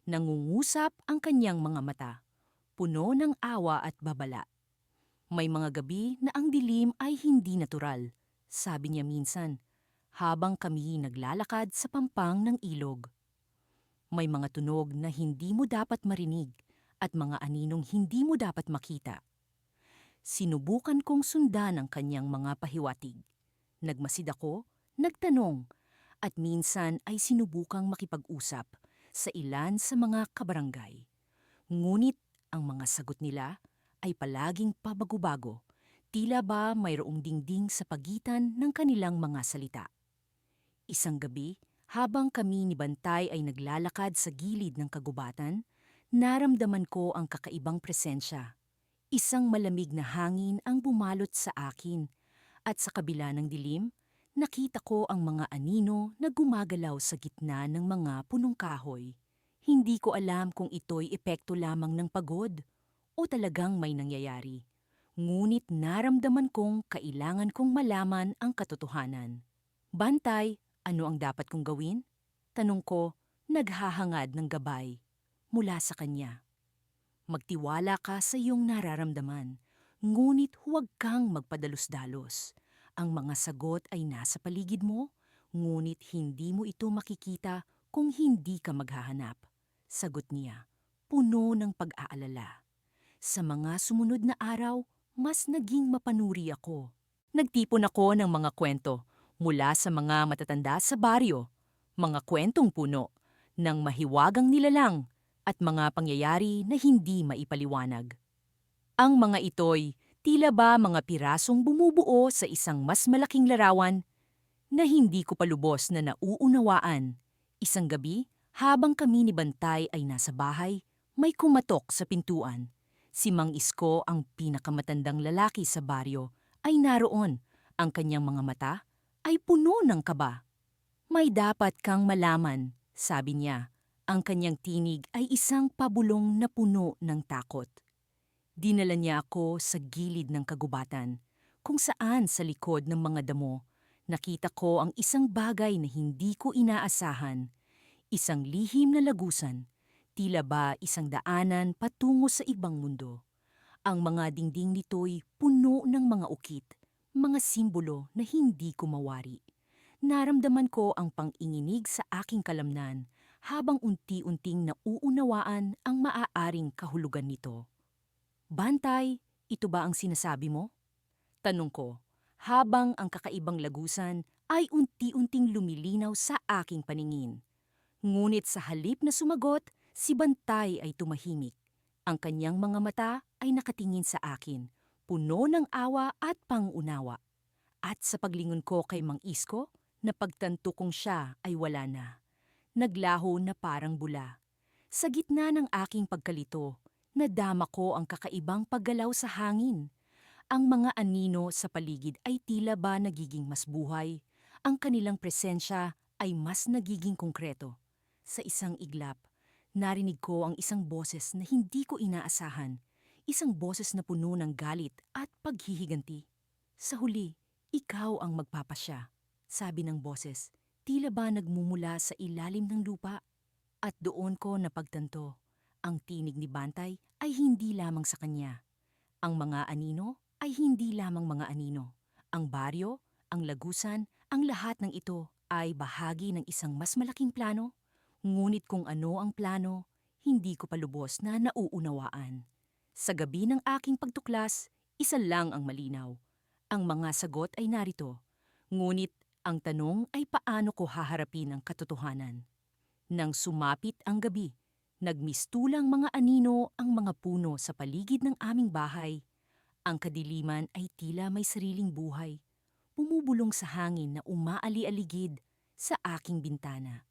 Nangungusap ang kanyang mga mata, puno ng awa at babala. May mga gabi na ang dilim ay hindi natural, sabi niya minsan, habang kami naglalakad sa pampang ng ilog. May mga tunog na hindi mo dapat marinig at mga aninong hindi mo dapat makita. Sinubukan kong sundan ang kanyang mga pahiwatig. Nagmasid ako, nagtanong, at minsan ay sinubukang makipag-usap sa ilan sa mga kabarangay. Ngunit ang mga sagot nila ay palaging pabago-bago, tila ba mayroong dingding sa pagitan ng kanilang mga salita. Isang gabi, habang kami ni Bantay ay naglalakad sa gilid ng kagubatan, naramdaman ko ang kakaibang presensya. Isang malamig na hangin ang bumalot sa akin at sa kabila ng dilim, nakita ko ang mga anino na gumagalaw sa gitna ng mga punong kahoy. Hindi ko alam kung ito'y epekto lamang ng pagod o talagang may nangyayari. Ngunit naramdaman kong kailangan kong malaman ang katotohanan. Bantay, ano ang dapat kong gawin? Tanong ko, naghahangad ng gabay mula sa kanya. Magtiwala ka sa iyong nararamdaman, ngunit huwag kang magpadalos-dalos. Ang mga sagot ay nasa paligid mo, ngunit hindi mo ito makikita kung hindi ka maghahanap. Sagot niya, puno ng pag-aalala. Sa mga sumunod na araw, mas naging mapanuri ako. Nagtipon ako ng mga kwento mula sa mga matatanda sa baryo, mga kwentong puno ng mahiwagang nilalang at mga pangyayari na hindi maipaliwanag. Ang mga ito'y tila ba mga pirasong bumubuo sa isang mas malaking larawan na hindi ko palubos na nauunawaan. Isang gabi, habang kami ni Bantay ay nasa bahay, may kumatok sa pintuan. Si Mang Isko, ang pinakamatandang lalaki sa baryo, ay naroon. Ang kanyang mga mata ay puno ng kaba. May dapat kang malaman, sabi niya. Ang kanyang tinig ay isang pabulong na puno ng takot. Dinala niya ako sa gilid ng kagubatan, kung saan sa likod ng mga damo, nakita ko ang isang bagay na hindi ko inaasahan. Isang lihim na lagusan, tila ba isang daanan patungo sa ibang mundo. Ang mga dingding nito'y puno ng mga ukit, mga simbolo na hindi ko mawari. Naramdaman ko ang pang-inginig sa aking kalamnan habang unti-unting nauunawaan ang maaaring kahulugan nito. Bantay, ito ba ang sinasabi mo? Tanong ko, habang ang kakaibang lagusan ay unti-unting lumilinaw sa aking paningin. Ngunit sa halip na sumagot, si Bantay ay tumahimik. Ang kanyang mga mata ay nakatingin sa akin, puno ng awa at pangunawa. At sa paglingon ko kay Mang Isko, Napagtanto kong siya ay wala na. Naglaho na parang bula. Sa gitna ng aking pagkalito, nadama ko ang kakaibang paggalaw sa hangin. Ang mga anino sa paligid ay tila ba nagiging mas buhay. Ang kanilang presensya ay mas nagiging konkreto. Sa isang iglap, narinig ko ang isang boses na hindi ko inaasahan. Isang boses na puno ng galit at paghihiganti. Sa huli, ikaw ang magpapasya, sabi ng boses. Tila ba nagmumula sa ilalim ng lupa? At doon ko napagtanto, ang tinig ni Bantay ay hindi lamang sa kanya. Ang mga anino ay hindi lamang mga anino. Ang baryo, ang lagusan, ang lahat ng ito ay bahagi ng isang mas malaking plano. Ngunit kung ano ang plano, hindi ko pa lubos na nauunawaan. Sa gabi ng aking pagtuklas, isa lang ang malinaw. Ang mga sagot ay narito. Ngunit ang tanong ay paano ko haharapin ang katotohanan. Nang sumapit ang gabi, nagmistulang mga anino ang mga puno sa paligid ng aming bahay. Ang kadiliman ay tila may sariling buhay, bumubulong sa hangin na umaali-aligid sa aking bintana.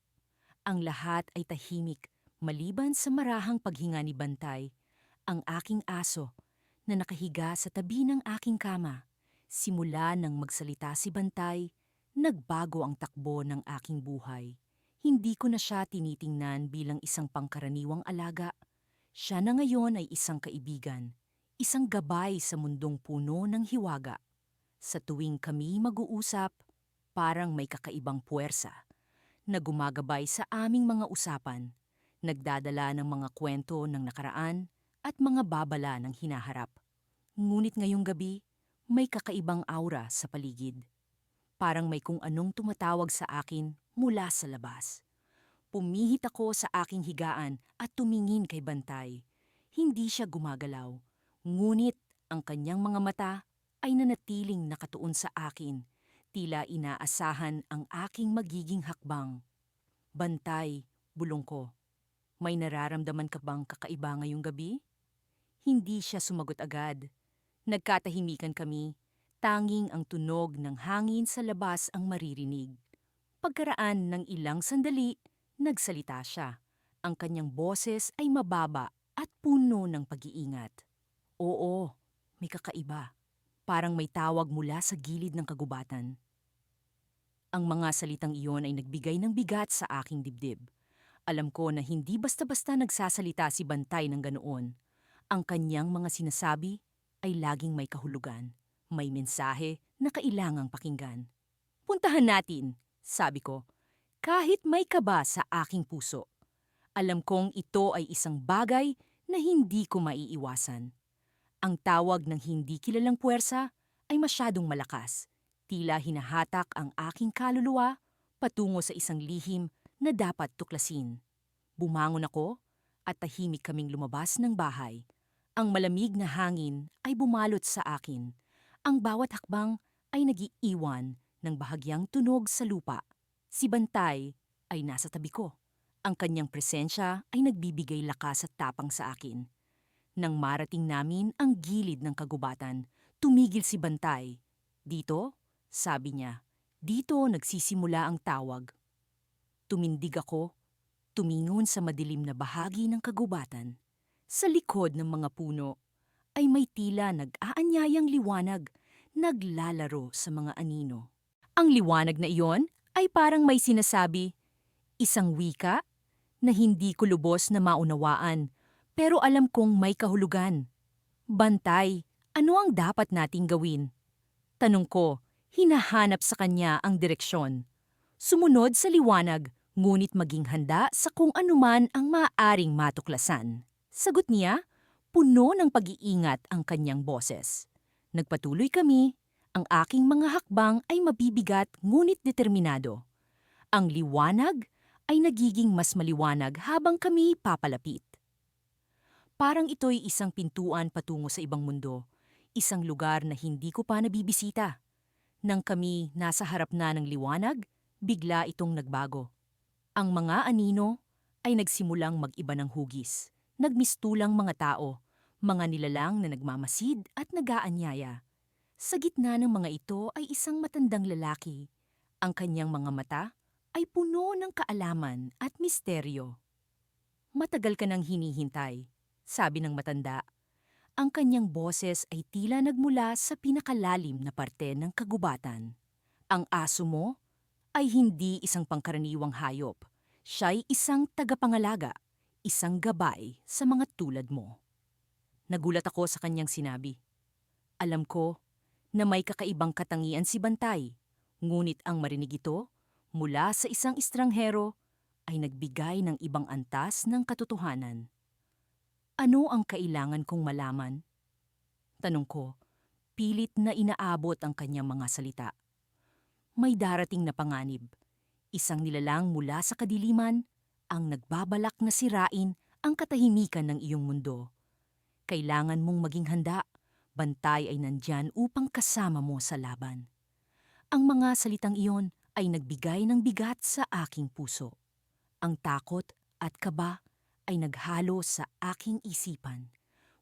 Ang lahat ay tahimik maliban sa marahang paghinga ni Bantay, ang aking aso na nakahiga sa tabi ng aking kama. Simula nang magsalita si Bantay, nagbago ang takbo ng aking buhay. Hindi ko na siya tinitingnan bilang isang pangkaraniwang alaga. Siya na ngayon ay isang kaibigan, isang gabay sa mundong puno ng hiwaga. Sa tuwing kami mag-uusap, parang may kakaibang puwersa na gumagabay sa aming mga usapan, nagdadala ng mga kwento ng nakaraan at mga babala ng hinaharap. Ngunit ngayong gabi, may kakaibang aura sa paligid. Parang may kung anong tumatawag sa akin mula sa labas. Pumihit ako sa aking higaan at tumingin kay Bantay. Hindi siya gumagalaw, ngunit ang kanyang mga mata ay nanatiling nakatuon sa akin, tila inaasahan ang aking magiging hakbang. Bantay, bulong ko. May nararamdaman ka bang kakaiba ngayong gabi? Hindi siya sumagot agad. Nagkatahimikan kami. Tanging ang tunog ng hangin sa labas ang maririnig. Pagkaraan ng ilang sandali, nagsalita siya. Ang kanyang boses ay mababa at puno ng pag-iingat. Oo, may kakaiba. Parang may tawag mula sa gilid ng kagubatan. Ang mga salitang iyon ay nagbigay ng bigat sa aking dibdib. Alam ko na hindi basta-basta nagsasalita si Bantay ng ganoon. Ang kanyang mga sinasabi ay laging may kahulugan. May mensahe na kailangang pakinggan. Puntahan natin, sabi ko, kahit may kaba sa aking puso. Alam kong ito ay isang bagay na hindi ko maiiwasan. Ang tawag ng hindi kilalang puwersa ay masyadong malakas. Tila hinahatak ang aking kaluluwa patungo sa isang lihim na dapat tuklasin. Bumangon ako at tahimik kaming lumabas ng bahay. Ang malamig na hangin ay bumalot sa akin. Ang bawat hakbang ay nag-iiwan ng bahagyang tunog sa lupa. Si Bantay ay nasa tabi ko. Ang kanyang presensya ay nagbibigay lakas at tapang sa akin. Nang marating namin ang gilid ng kagubatan, tumigil si Bantay. Dito, sabi niya, dito nagsisimula ang tawag. Tumindig ako, tumingon sa madilim na bahagi ng kagubatan. Sa likod ng mga puno ay may tila nag-aanyayang liwanag, naglalaro sa mga anino. Ang liwanag na iyon ay parang may sinasabi, isang wika na hindi ko lubos na maunawaan, pero alam kong may kahulugan. Bantay, ano ang dapat nating gawin? Tanong ko, hinahanap sa kanya ang direksyon. Sumunod sa liwanag, ngunit maging handa sa kung anuman ang maaaring matuklasan. Sagot niya, puno ng pag-iingat ang kanyang boses. Nagpatuloy kami, ang aking mga hakbang ay mabibigat ngunit determinado. Ang liwanag ay nagiging mas maliwanag habang kami papalapit. Parang ito'y isang pintuan patungo sa ibang mundo, isang lugar na hindi ko pa nabibisita. Nang kami nasa harap na ng liwanag, bigla itong nagbago. Ang mga anino ay nagsimulang mag-iba ng hugis. Nagmistulang mga tao, mga nilalang na nagmamasid at nag-aanyaya. Sa gitna ng mga ito ay isang matandang lalaki. Ang kanyang mga mata ay puno ng kaalaman at misteryo. Matagal ka nang hinihintay, sabi ng matanda. Ang kanyang boses ay tila nagmula sa pinakalalim na parte ng kagubatan. Ang aso mo ay hindi isang pangkaraniwang hayop. Siya'y isang tagapangalaga, isang gabay sa mga tulad mo. Nagulat ako sa kanyang sinabi. Alam ko na may kakaibang katangian si Bantay, ngunit ang marinig ito mula sa isang estranghero ay nagbigay ng ibang antas ng katotohanan. Ano ang kailangan kong malaman? Tanong ko, pilit na inaabot ang kanyang mga salita. May darating na panganib. Isang nilalang mula sa kadiliman ang nagbabalak na sirain ang katahimikan ng iyong mundo. Kailangan mong maging handa. Bantay ay nandyan upang kasama mo sa laban. Ang mga salitang iyon ay nagbigay ng bigat sa aking puso. Ang takot at kaba ay naghalo sa aking isipan.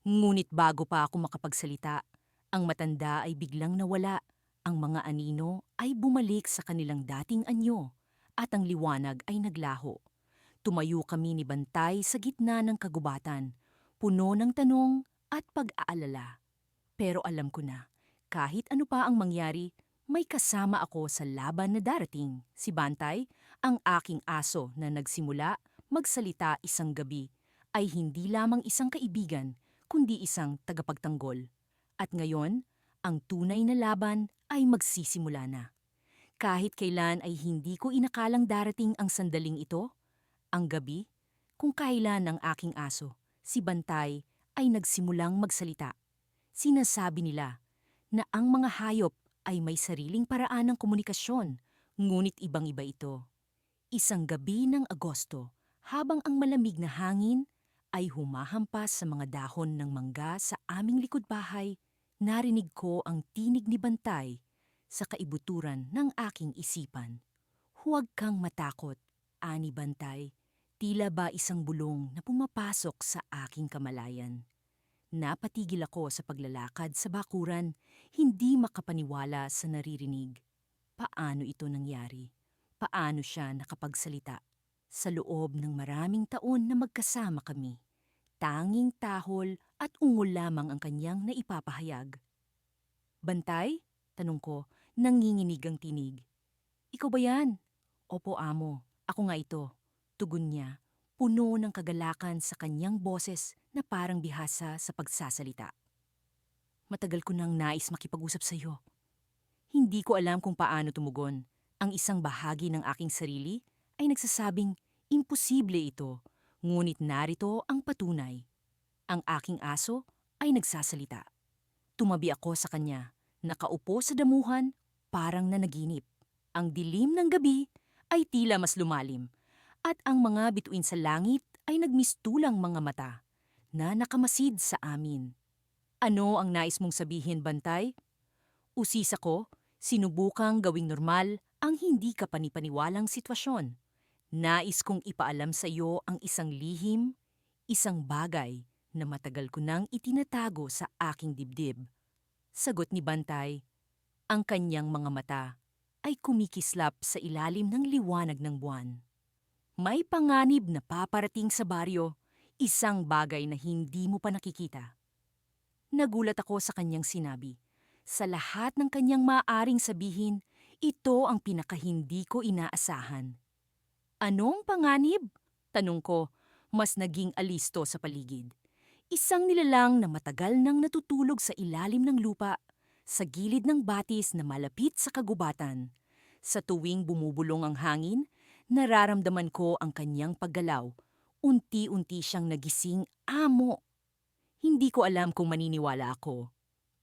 Ngunit bago pa ako makapagsalita, ang matanda ay biglang nawala. Ang mga anino ay bumalik sa kanilang dating anyo at ang liwanag ay naglaho. Tumayo kami ni Bantay sa gitna ng kagubatan, puno ng tanong at pag-aalala. Pero alam ko na, kahit ano pa ang mangyari, may kasama ako sa laban na darating. Si Bantay, ang aking aso na nagsimula magsalita isang gabi, ay hindi lamang isang kaibigan, kundi isang tagapagtanggol. At ngayon, ang tunay na laban ay magsisimula na. Kahit kailan ay hindi ko inakalang darating ang sandaling ito, ang gabi, kung kailan ang aking aso, si Bantay, ay nagsimulang magsalita. Sinasabi nila na ang mga hayop ay may sariling paraan ng komunikasyon, ngunit ibang-iba ito. Isang gabi ng Agosto, habang ang malamig na hangin ay humahampas sa mga dahon ng mangga sa aming likod bahay, narinig ko ang tinig ni Bantay sa kaibuturan ng aking isipan. Huwag kang matakot, ani Bantay, tila ba isang bulong na pumapasok sa aking kamalayan. Napatigil ako sa paglalakad sa bakuran, hindi makapaniwala sa naririnig. Paano ito nangyari? Paano siya nakapagsalita? Sa loob ng maraming taon na magkasama kami, tanging tahol at ungol lamang ang kanyang naipapahayag. Bantay? Tanong ko, nanginginig ang tinig. Ikaw ba yan? Opo, amo. Ako nga ito. Tugon niya, puno ng kagalakan sa kanyang boses na parang bihasa sa pagsasalita. Matagal ko nang nais makipag-usap sa iyo. Hindi ko alam kung paano tumugon. Ang isang bahagi ng aking sarili ay nagsasabing imposible ito, ngunit narito ang patunay. Ang aking aso ay nagsasalita. Tumabi ako sa kanya, nakaupo sa damuhan, parang nanaginip. Ang dilim ng gabi ay tila mas lumalim, at ang mga bituin sa langit ay nagmistulang mga mata na nakamasid sa amin. Ano ang nais mong sabihin, Bantay? Usisa ko, sinubukang gawing normal ang hindi ka panipaniwalang sitwasyon. Nais kong ipaalam sa iyo ang isang lihim, isang bagay na matagal ko nang itinatago sa aking dibdib. Sagot ni Bantay, ang kanyang mga mata ay kumikislap sa ilalim ng liwanag ng buwan. May panganib na paparating sa baryo, isang bagay na hindi mo pa nakikita. Nagulat ako sa kanyang sinabi. Sa lahat ng kanyang maaaring sabihin, ito ang pinakahindi ko inaasahan. Anong panganib? Tanong ko, mas naging alisto sa paligid. Isang nilalang na matagal nang natutulog sa ilalim ng lupa, sa gilid ng batis na malapit sa kagubatan. Sa tuwing bumubulong ang hangin, nararamdaman ko ang kanyang paggalaw. Unti-unti siyang nagising, amo. Hindi ko alam kung maniniwala ako.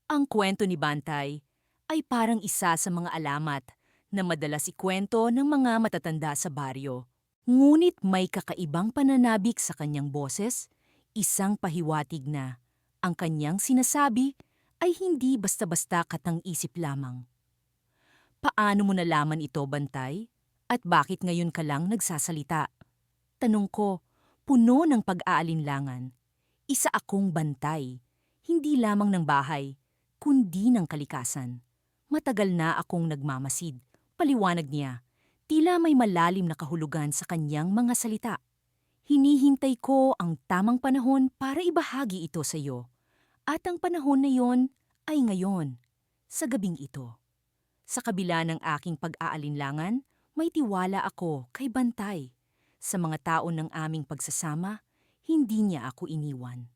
Ang kwento ni Bantay ay parang isa sa mga alamat na madalas ikwento ng mga matatanda sa baryo. Ngunit may kakaibang pananabik sa kanyang boses, isang pahiwatig na ang kanyang sinasabi ay hindi basta-basta katang-isip lamang. Paano mo nalaman ito, Bantay? At bakit ngayon ka lang nagsasalita? Tanong ko, puno ng pag-aalinlangan. Isa akong bantay, hindi lamang ng bahay, kundi ng kalikasan. Matagal na akong nagmamasid, Paliwanag niya, tila may malalim na kahulugan sa kanyang mga salita. Hinihintay ko ang tamang panahon para ibahagi ito sa iyo. At ang panahon na iyon ay ngayon, sa gabing ito. Sa kabila ng aking pag-aalinlangan, may tiwala ako kay Bantay. Sa mga taon ng aming pagsasama, hindi niya ako iniwan.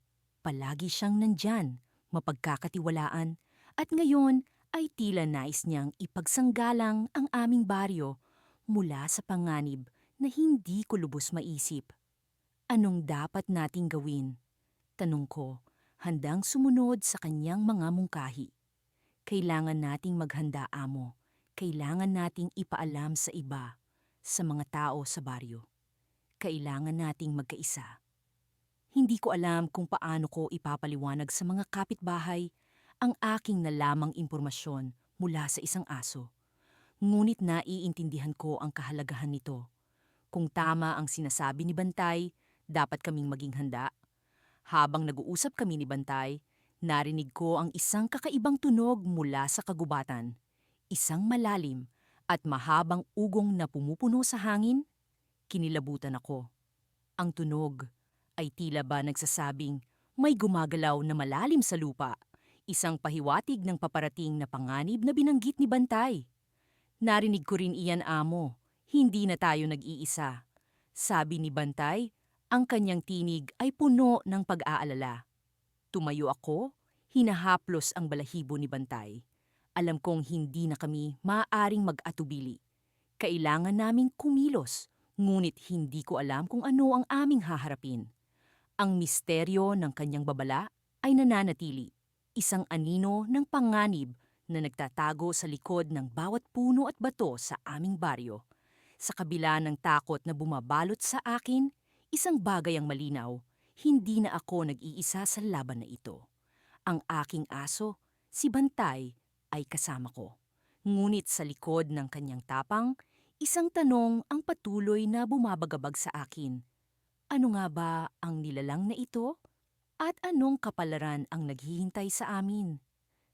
Palagi siyang nandyan, mapagkakatiwalaan, at ngayon ay tila nais niyang ipagsanggalang ang aming baryo mula sa panganib na hindi ko lubos maisip. Anong dapat nating gawin? Tanong ko, handang sumunod sa kanyang mga mungkahi. Kailangan nating maghanda, amo. Kailangan nating ipaalam sa iba, sa mga tao sa baryo. Kailangan nating magkaisa. Hindi ko alam kung paano ko ipapaliwanag sa mga kapitbahay ang aking nalamang impormasyon mula sa isang aso. Ngunit naiintindihan ko ang kahalagahan nito. Kung tama ang sinasabi ni Bantay, dapat kaming maging handa. Habang nag-uusap kami ni Bantay, narinig ko ang isang kakaibang tunog mula sa kagubatan. Isang malalim at mahabang ugong na pumupuno sa hangin. Kinilabutan ako. Ang tunog ay tila ba nagsasabing may gumagalaw na malalim sa lupa. Isang pahiwatig ng paparating na panganib na binanggit ni Bantay. Narinig ko rin iyan, amo. Hindi na tayo nag-iisa. Sabi ni Bantay, ang kanyang tinig ay puno ng pag-aalala. Tumayo ako, hinahaplos ang balahibo ni Bantay. Alam kong hindi na kami maaaring mag-atubili. Kailangan naming kumilos, ngunit hindi ko alam kung ano ang aming haharapin. Ang misteryo ng kanyang babala ay nananatili, isang anino ng panganib na nagtatago sa likod ng bawat puno at bato sa aming baryo. Sa kabila ng takot na bumabalot sa akin, isang bagay ang malinaw, hindi na ako nag-iisa sa laban na ito. Ang aking aso, si Bantay, ay kasama ko. Ngunit sa likod ng kanyang tapang, isang tanong ang patuloy na bumabagabag sa akin. Ano nga ba ang nilalang na ito? At anong kapalaran ang naghihintay sa amin?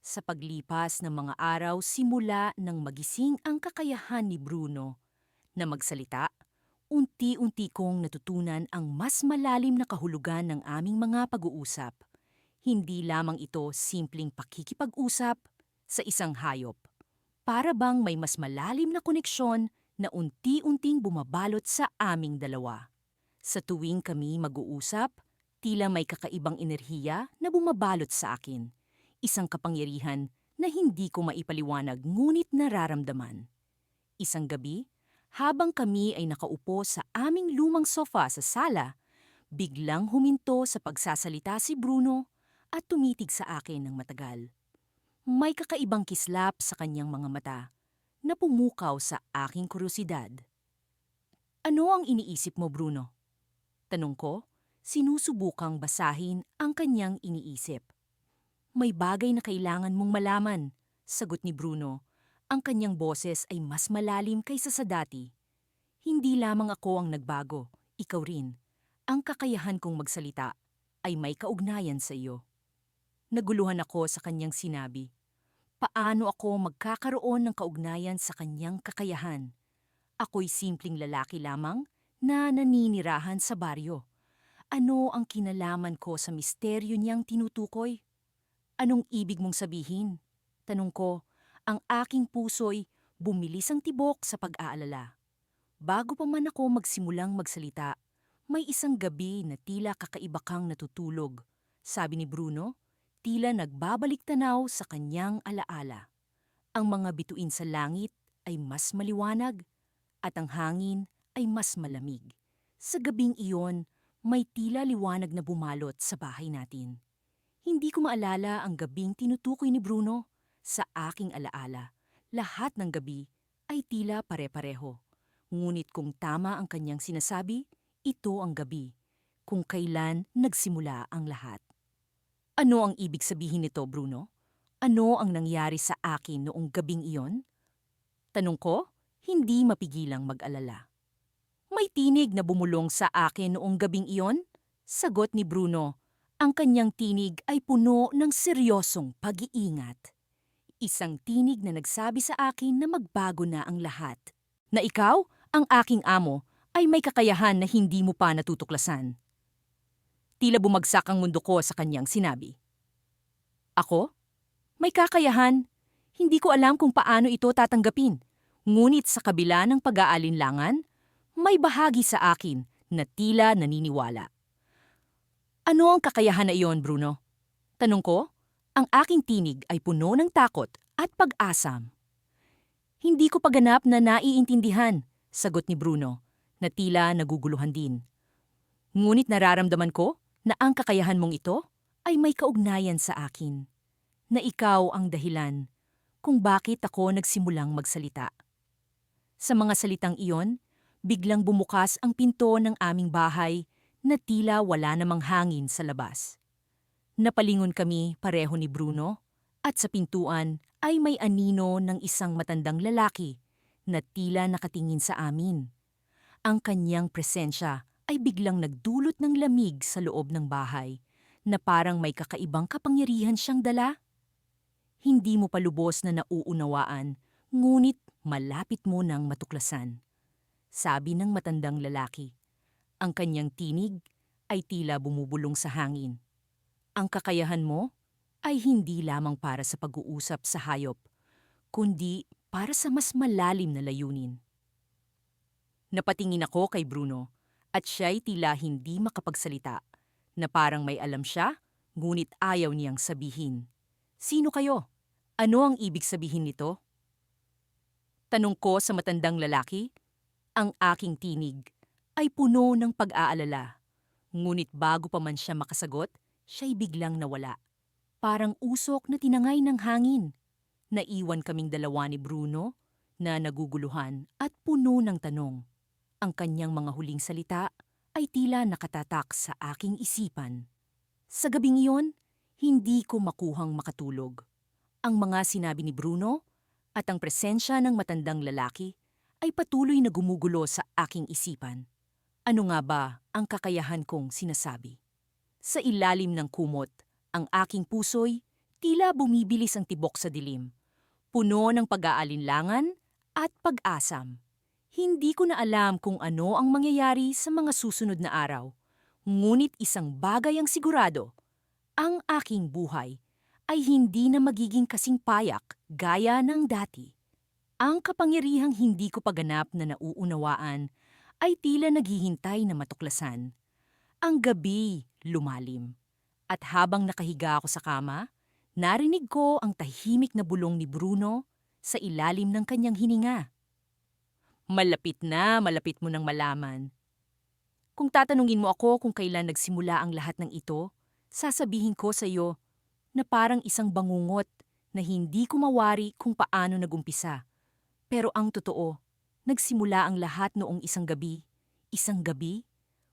Sa paglipas ng mga araw simula nang magising ang kakayahan ni Bruno na magsalita, unti-unti kong natutunan ang mas malalim na kahulugan ng aming mga pag-uusap. Hindi lamang ito simpleng pakikipag-usap sa isang hayop. Para bang may mas malalim na koneksyon na unti-unting bumabalot sa aming dalawa. Sa tuwing kami mag-uusap, tila may kakaibang enerhiya na bumabalot sa akin. Isang kapangyarihan na hindi ko maipaliwanag ngunit nararamdaman. Isang gabi, habang kami ay nakaupo sa aming lumang sofa sa sala, biglang huminto sa pagsasalita si Bruno at tumitig sa akin ng matagal. May kakaibang kislap sa kanyang mga mata na pumukaw sa aking kuryosidad. Ano ang iniisip mo, Bruno? Tanong ko, sinusubukang basahin ang kanyang iniisip. May bagay na kailangan mong malaman, sagot ni Bruno. Ang kanyang boses ay mas malalim kaysa sa dati. Hindi lamang ako ang nagbago, ikaw rin. Ang kakayahan kong magsalita ay may kaugnayan sa iyo. Naguluhan ako sa kanyang sinabi. Paano ako magkakaroon ng kaugnayan sa kanyang kakayahan? Ako'y simpleng lalaki lamang na naninirahan sa baryo. Ano ang kinalaman ko sa misteryo niyang tinutukoy? Anong ibig mong sabihin? Tanong ko, ang aking puso'y bumilis ang tibok sa pag-aalala. Bago pa man ako magsimulang magsalita, may isang gabi na tila kakaiba kang natutulog. Sabi ni Bruno, tila nagbabalik tanaw sa kanyang alaala. Ang mga bituin sa langit ay mas maliwanag at ang hangin ay mas malamig. Sa gabing iyon, may tila liwanag na bumalot sa bahay natin. Hindi ko maalala ang gabing tinutukoy ni Bruno. Sa aking alaala, lahat ng gabi ay tila pare-pareho. Ngunit kung tama ang kanyang sinasabi, ito ang gabi, kung kailan nagsimula ang lahat. Ano ang ibig sabihin nito, Bruno? Ano ang nangyari sa akin noong gabing iyon? Tanong ko, hindi mapigilang mag-alala. May tinig na bumulong sa akin noong gabing iyon? Sagot ni Bruno. Ang kanyang tinig ay puno ng seryosong pag-iingat. Isang tinig na nagsabi sa akin na magbago na ang lahat. Na ikaw, ang aking amo, ay may kakayahan na hindi mo pa natutuklasan. Tila bumagsak ang mundo ko sa kanyang sinabi. Ako? May kakayahan? Hindi ko alam kung paano ito tatanggapin. Ngunit sa kabila ng pag-aalinlangan, may bahagi sa akin na tila naniniwala. Ano ang kakayahan na iyon, Bruno? Tanong ko, ang aking tinig ay puno ng takot at pag-asam. Hindi ko paganap na naiintindihan, sagot ni Bruno, na tila naguguluhan din. Ngunit nararamdaman ko na ang kakayahan mong ito ay may kaugnayan sa akin. Na ikaw ang dahilan kung bakit ako nagsimulang magsalita. Sa mga salitang iyon, biglang bumukas ang pinto ng aming bahay na tila wala namang hangin sa labas. Napalingon kami pareho ni Bruno at sa pintuan ay may anino ng isang matandang lalaki na tila nakatingin sa amin. Ang kanyang presensya ay biglang nagdulot ng lamig sa loob ng bahay na parang may kakaibang kapangyarihan siyang dala. Hindi mo pa lubos na nauunawaan, ngunit malapit mo nang matuklasan. Sabi ng matandang lalaki. Ang kanyang tinig ay tila bumubulong sa hangin. Ang kakayahan mo ay hindi lamang para sa pag-uusap sa hayop, kundi para sa mas malalim na layunin. Napatingin ako kay Bruno at siya'y tila hindi makapagsalita, na parang may alam siya, ngunit ayaw niyang sabihin. Sino kayo? Ano ang ibig sabihin nito? Tanong ko sa matandang lalaki. Ang aking tinig ay puno ng pag-aalala. Ngunit bago pa man siya makasagot, siya'y biglang nawala. Parang usok na tinangay ng hangin. Naiwan kaming dalawa ni Bruno na naguguluhan at puno ng tanong. Ang kanyang mga huling salita ay tila nakatatak sa aking isipan. Sa gabing iyon, hindi ko makuhang makatulog. Ang mga sinabi ni Bruno at ang presensya ng matandang lalaki ay patuloy na gumugulo sa aking isipan. Ano nga ba ang kakayahan kong sinasabi? Sa ilalim ng kumot, ang aking puso'y tila bumibilis ang tibok sa dilim. Puno ng pag-aalinlangan at pag-asam. Hindi ko na alam kung ano ang mangyayari sa mga susunod na araw. Ngunit isang bagay ang sigurado. Ang aking buhay ay hindi na magiging kasing payak gaya ng dati. Ang kapangyarihang hindi ko paganap na nauunawaan ay tila naghihintay na matuklasan. Ang gabi lumalim. At habang nakahiga ako sa kama, narinig ko ang tahimik na bulong ni Bruno sa ilalim ng kanyang hininga. Malapit mo nang malaman. Kung tatanungin mo ako kung kailan nagsimula ang lahat ng ito, sasabihin ko sa iyo na parang isang bangungot na hindi ko mawari kung paano nagumpisa. Pero ang totoo, nagsimula ang lahat noong isang gabi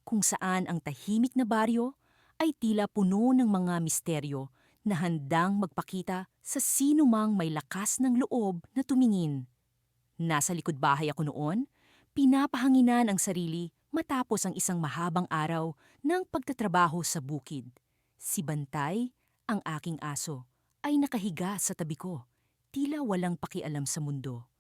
kung saan ang tahimik na baryo ay tila puno ng mga misteryo na handang magpakita sa sino mang may lakas ng loob na tumingin. Nasa likod bahay ako noon, pinapahanginan ang sarili matapos ang isang mahabang araw ng pagtatrabaho sa bukid. Si Bantay, ang aking aso, ay nakahiga sa tabi ko, tila walang pakialam sa mundo.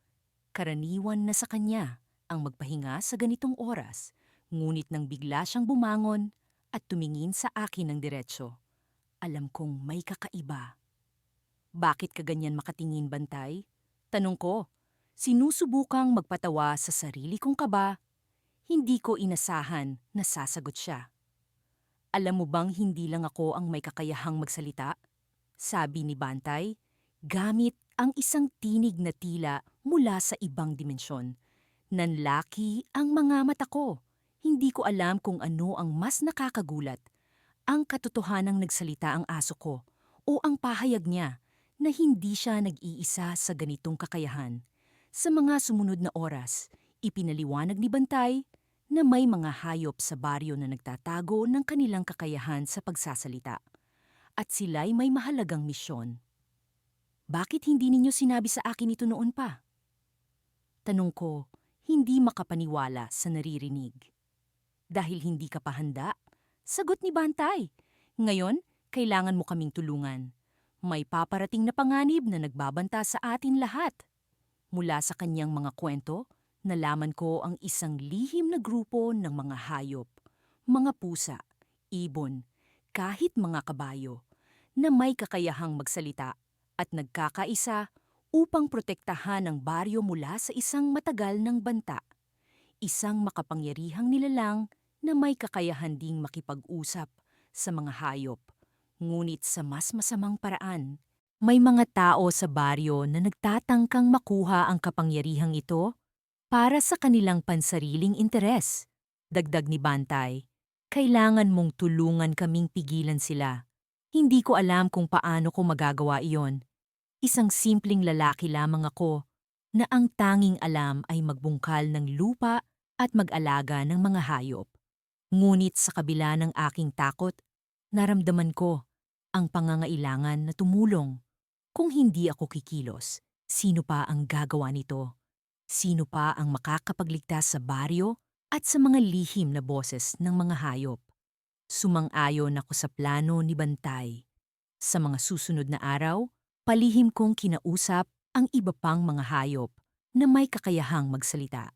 Karaniwan na sa kanya ang magpahinga sa ganitong oras, ngunit nang bigla siyang bumangon at tumingin sa akin ng diretsyo, alam kong may kakaiba. Bakit ka ganyan makatingin, Bantay? Tanong ko. Sinusubukang magpatawa sa sarili kong kaba, hindi ko inasahan na sasagot siya. Alam mo bang hindi lang ako ang may kakayahang magsalita? Sabi ni Bantay, gamit ang isang tinig na tila mula sa ibang dimensyon. Nanlaki ang mga mata ko. Hindi ko alam kung ano ang mas nakakagulat. Ang katotohanang nagsalita ang aso ko o ang pahayag niya na hindi siya nag-iisa sa ganitong kakayahan. Sa mga sumunod na oras, ipinaliwanag ni Bantay na may mga hayop sa baryo na nagtatago ng kanilang kakayahan sa pagsasalita. At sila'y may mahalagang misyon. Bakit hindi ninyo sinabi sa akin ito noon pa? Tanong ko, hindi makapaniwala sa naririnig. Dahil hindi ka pa handa? Sagot ni Bantay. Ngayon, kailangan mo kaming tulungan. May paparating na panganib na nagbabanta sa atin lahat. Mula sa kanyang mga kwento, nalaman ko ang isang lihim na grupo ng mga hayop, mga pusa, ibon, kahit mga kabayo, na may kakayahang magsalita at nagkakaisa upang protektahan ang baryo mula sa isang matagal ng banta. Isang makapangyarihang nilalang na may kakayahan ding makipag-usap sa mga hayop, ngunit sa mas masamang paraan. May mga tao sa baryo na nagtatangkang makuha ang kapangyarihang ito para sa kanilang pansariling interes. Dagdag ni Bantay, kailangan mong tulungan kaming pigilan sila. Hindi ko alam kung paano ko magagawa iyon. Isang simpleng lalaki lamang ako na ang tanging alam ay magbungkal ng lupa at mag-alaga ng mga hayop. Ngunit sa kabila ng aking takot, naramdaman ko ang pangangailangan na tumulong. Kung hindi ako kikilos, sino pa ang gagawa nito? Sino pa ang makakapagligtas sa baryo at sa mga lihim na boses ng mga hayop? Sumang-ayon ako sa plano ni Bantay. Sa mga susunod na araw, palihim kong kinausap ang iba pang mga hayop na may kakayahang magsalita.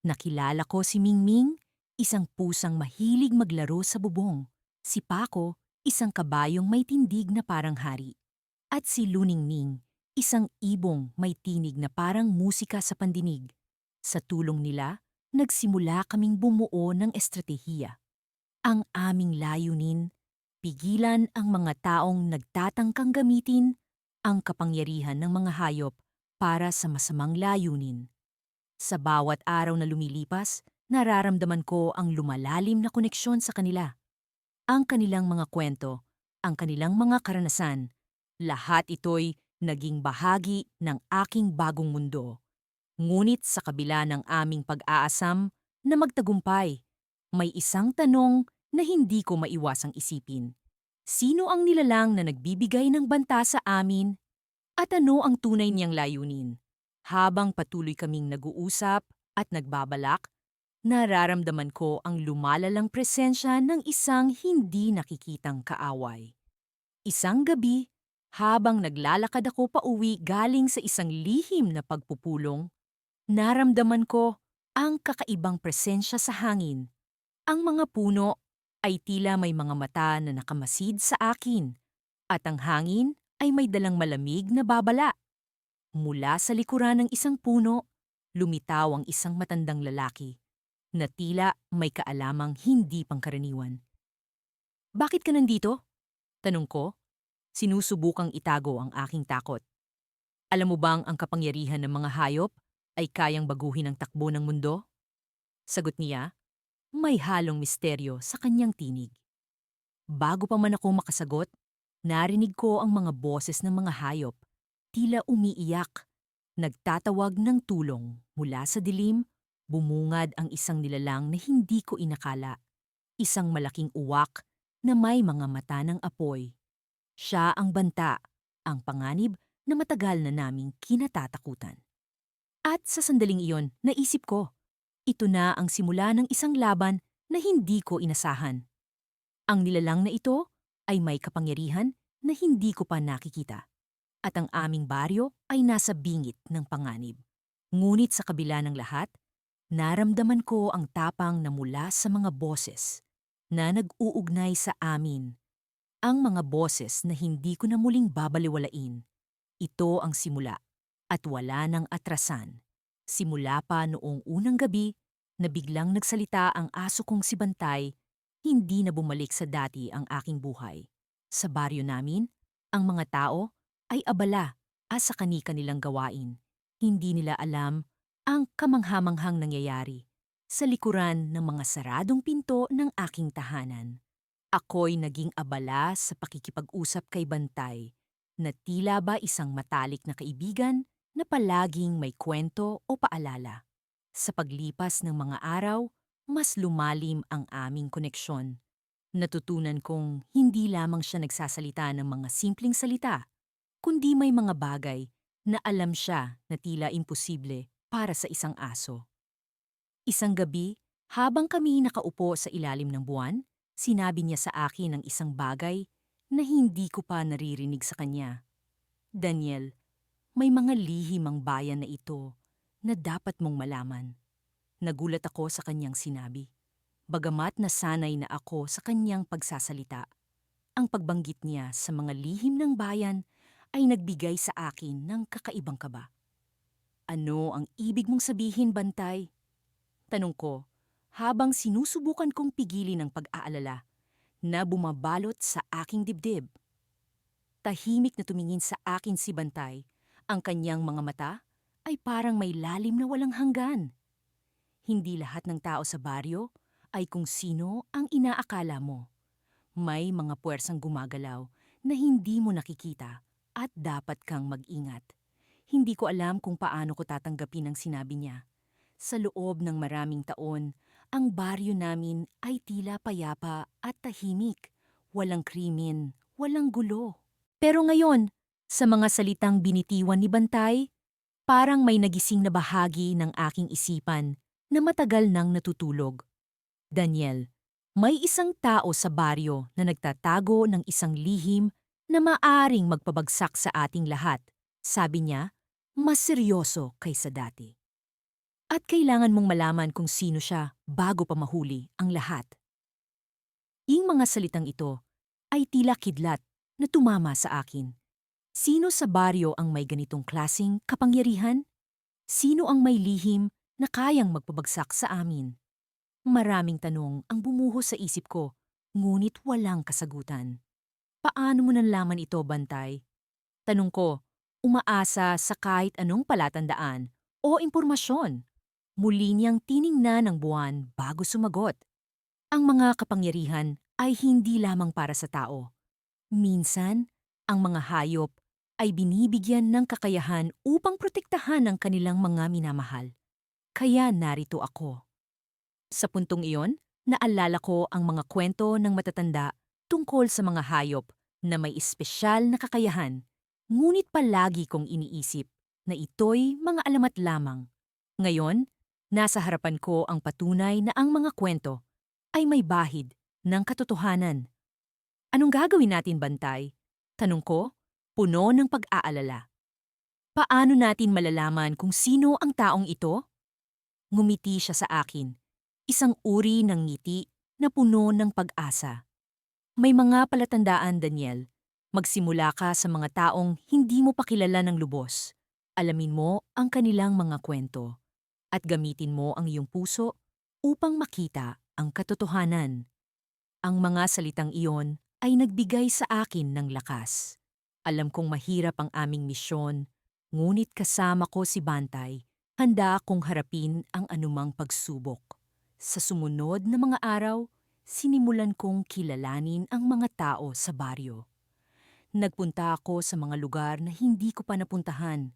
Nakilala ko si Mingming, isang pusang mahilig maglaro sa bubong. Si Paco, isang kabayong may tindig na parang hari. At si Luningning, isang ibong may tinig na parang musika sa pandinig. Sa tulong nila, nagsimula kaming bumuo ng estratehiya. Ang aming layunin, pigilan ang mga taong nagtatangkang gamitin ang kapangyarihan ng mga hayop para sa masamang layunin. Sa bawat araw na lumilipas, nararamdaman ko ang lumalalim na koneksyon sa kanila. Ang kanilang mga kwento, ang kanilang mga karanasan, lahat ito'y naging bahagi ng aking bagong mundo. Ngunit sa kabila ng aming pag-aasam na magtagumpay, may isang tanong na hindi ko maiwasang isipin. Sino ang nilalang na nagbibigay ng banta sa amin? At ano ang tunay niyang layunin? Habang patuloy kaming nag-uusap at nagbabalak, nararamdaman ko ang lumalalang presensya ng isang hindi nakikitang kaaway. Isang gabi, habang naglalakad ako pauwi galing sa isang lihim na pagpupulong, naramdaman ko ang kakaibang presensya sa hangin. Ang mga puno ay tila may mga mata na nakamasid sa akin, at ang hangin ay may dalang malamig na babala. Mula sa likuran ng isang puno, lumitaw ang isang matandang lalaki na tila may kaalamang hindi pangkaraniwan. "Bakit ka nandito?" tanong ko. Sinusubukang itago ang aking takot. "Alam mo bang ang kapangyarihan ng mga hayop ay kayang baguhin ang takbo ng mundo?" Sagot niya, may halong misteryo sa kanyang tinig. Bago pa man ako makasagot, narinig ko ang mga boses ng mga hayop, tila umiiyak, nagtatawag ng tulong. Mula sa dilim, bumungad ang isang nilalang na hindi ko inakala. Isang malaking uwak na may mga mata ng apoy. Siya ang banta, ang panganib na matagal na naming kinatatakutan. At sa sandaling iyon, naisip ko, ito na ang simula ng isang laban na hindi ko inasahan. Ang nilalang na ito ay may kapangyarihan na hindi ko pa nakikita. At ang aming baryo ay nasa bingit ng panganib. Ngunit sa kabila ng lahat, naramdaman ko ang tapang na mula sa mga boses na nag-uugnay sa amin. Ang mga boses na hindi ko na muling babaliwalain. Ito ang simula at wala nang atrasan. Simula pa noong unang gabi na biglang nagsalita ang aso kong si Bantay, hindi na bumalik sa dati ang aking buhay. Sa baryo namin, ang mga tao ay abala sa kani-kanilang gawain. Hindi nila alam ang kamanghamanghang nangyayari sa likuran ng mga saradong pinto ng aking tahanan. Ako'y naging abala sa pakikipag-usap kay Bantay na tila ba isang matalik na kaibigan na palaging may kwento o paalala. Sa paglipas ng mga araw, mas lumalim ang aming koneksyon. Natutunan kong hindi lamang siya nagsasalita ng mga simpleng salita, kundi may mga bagay na alam siya na tila imposible para sa isang aso. Isang gabi, habang kami nakaupo sa ilalim ng buwan, sinabi niya sa akin ang isang bagay na hindi ko pa naririnig sa kanya. Daniel, may mga lihim ang bayan na ito na dapat mong malaman. Nagulat ako sa kanyang sinabi. Bagamat nasanay na ako sa kanyang pagsasalita, ang pagbanggit niya sa mga lihim ng bayan ay nagbigay sa akin ng kakaibang kaba. Ano ang ibig mong sabihin, Bantay? Tanong ko, habang sinusubukan kong pigilin ang pag-aalala na bumabalot sa aking dibdib. Tahimik na tumingin sa akin si Bantay. Ang kanyang mga mata ay parang may lalim na walang hanggan. Hindi lahat ng tao sa baryo ay kung sino ang inaakala mo. May mga puwersang gumagalaw na hindi mo nakikita at dapat kang mag-ingat. Hindi ko alam kung paano ko tatanggapin ang sinabi niya. Sa loob ng maraming taon, ang baryo namin ay tila payapa at tahimik. Walang krimen, walang gulo. Pero ngayon, sa mga salitang binitiwan ni Bantay, parang may nagising na bahagi ng aking isipan na matagal nang natutulog. Daniel, may isang tao sa baryo na nagtatago ng isang lihim na maaring magpabagsak sa ating lahat. Sabi niya, mas seryoso kaysa dati. At kailangan mong malaman kung sino siya bago pa mahuli ang lahat. Ing mga salitang ito ay tila kidlat na tumama sa akin. Sino sa baryo ang may ganitong klasing kapangyarihan? Sino ang may lihim na kayang magpabagsak sa amin? Maraming tanong ang bumuhos sa isip ko, ngunit walang kasagutan. Paano mo nalaman ito, Bantay? Tanong ko, umaasa sa kahit anong palatandaan o impormasyon. Muli niyang tiningnan ng buwan bago sumagot. Ang mga kapangyarihan ay hindi lamang para sa tao. Minsan, ang mga hayop ay binibigyan ng kakayahan upang protektahan ang kanilang mga minamahal. Kaya narito ako. Sa puntong iyon, naalala ko ang mga kwento ng matatanda tungkol sa mga hayop na may espesyal na kakayahan, ngunit palagi kong iniisip na ito'y mga alamat lamang. Ngayon, nasa harapan ko ang patunay na ang mga kwento ay may bahid ng katotohanan. Anong gagawin natin, Bantay? Tanong ko, puno ng pag-aalala. Paano natin malalaman kung sino ang taong ito? Ngumiti siya sa akin. Isang uri ng ngiti na puno ng pag-asa. May mga palatandaan, Daniel. Magsimula ka sa mga taong hindi mo pa kilala ng lubos. Alamin mo ang kanilang mga kwento. At gamitin mo ang iyong puso upang makita ang katotohanan. Ang mga salitang iyon ay nagbigay sa akin ng lakas. Alam kong mahirap ang aming misyon, ngunit kasama ko si Bantay, handa akong harapin ang anumang pagsubok. Sa sumunod na mga araw, sinimulan kong kilalanin ang mga tao sa baryo. Nagpunta ako sa mga lugar na hindi ko pa napuntahan.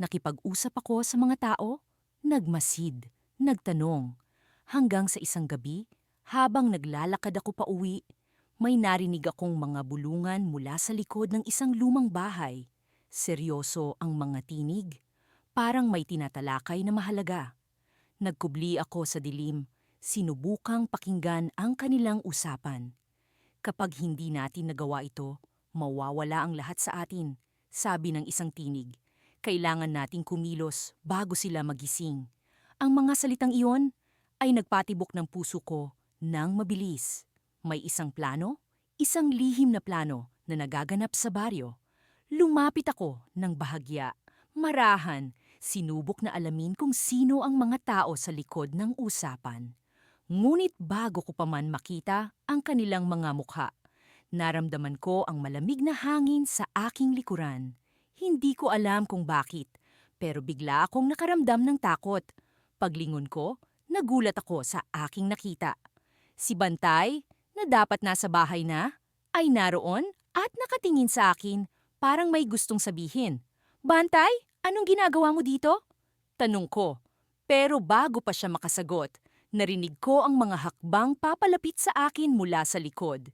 Nakipag-usap ako sa mga tao, nagmasid, nagtanong. Hanggang sa isang gabi, habang naglalakad ako pa uwi, may narinig akong mga bulungan mula sa likod ng isang lumang bahay. Seryoso ang mga tinig, parang may tinatalakay na mahalaga. Nagkubli ako sa dilim, sinubukang pakinggan ang kanilang usapan. Kapag hindi natin nagawa ito, mawawala ang lahat sa atin, sabi ng isang tinig. Kailangan nating kumilos bago sila magising. Ang mga salitang iyon ay nagpatibok ng puso ko ng mabilis. May isang plano, isang lihim na plano na nagaganap sa baryo. Lumapit ako ng bahagya, marahan, sinubok na alamin kung sino ang mga tao sa likod ng usapan. Ngunit bago ko pa man makita ang kanilang mga mukha, naramdaman ko ang malamig na hangin sa aking likuran. Hindi ko alam kung bakit, pero bigla akong nakaramdam ng takot. Paglingon ko, nagulat ako sa aking nakita. Si Bantay, na dapat nasa bahay na, ay naroon at nakatingin sa akin, parang may gustong sabihin. Bantay, anong ginagawa mo dito? Tanong ko. Pero bago pa siya makasagot, narinig ko ang mga hakbang papalapit sa akin mula sa likod.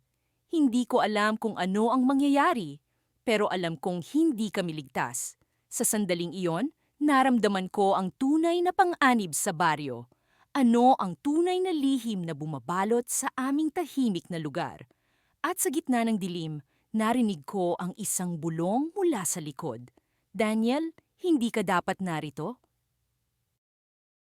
Hindi ko alam kung ano ang mangyayari, pero alam kong hindi kami ligtas. Sa sandaling iyon, naramdaman ko ang tunay na pang-anib sa baryo. Ano ang tunay na lihim na bumabalot sa aming tahimik na lugar. At sa gitna ng dilim, Narinig ko ang isang bulong mula sa likod. Daniel, hindi ka dapat narito.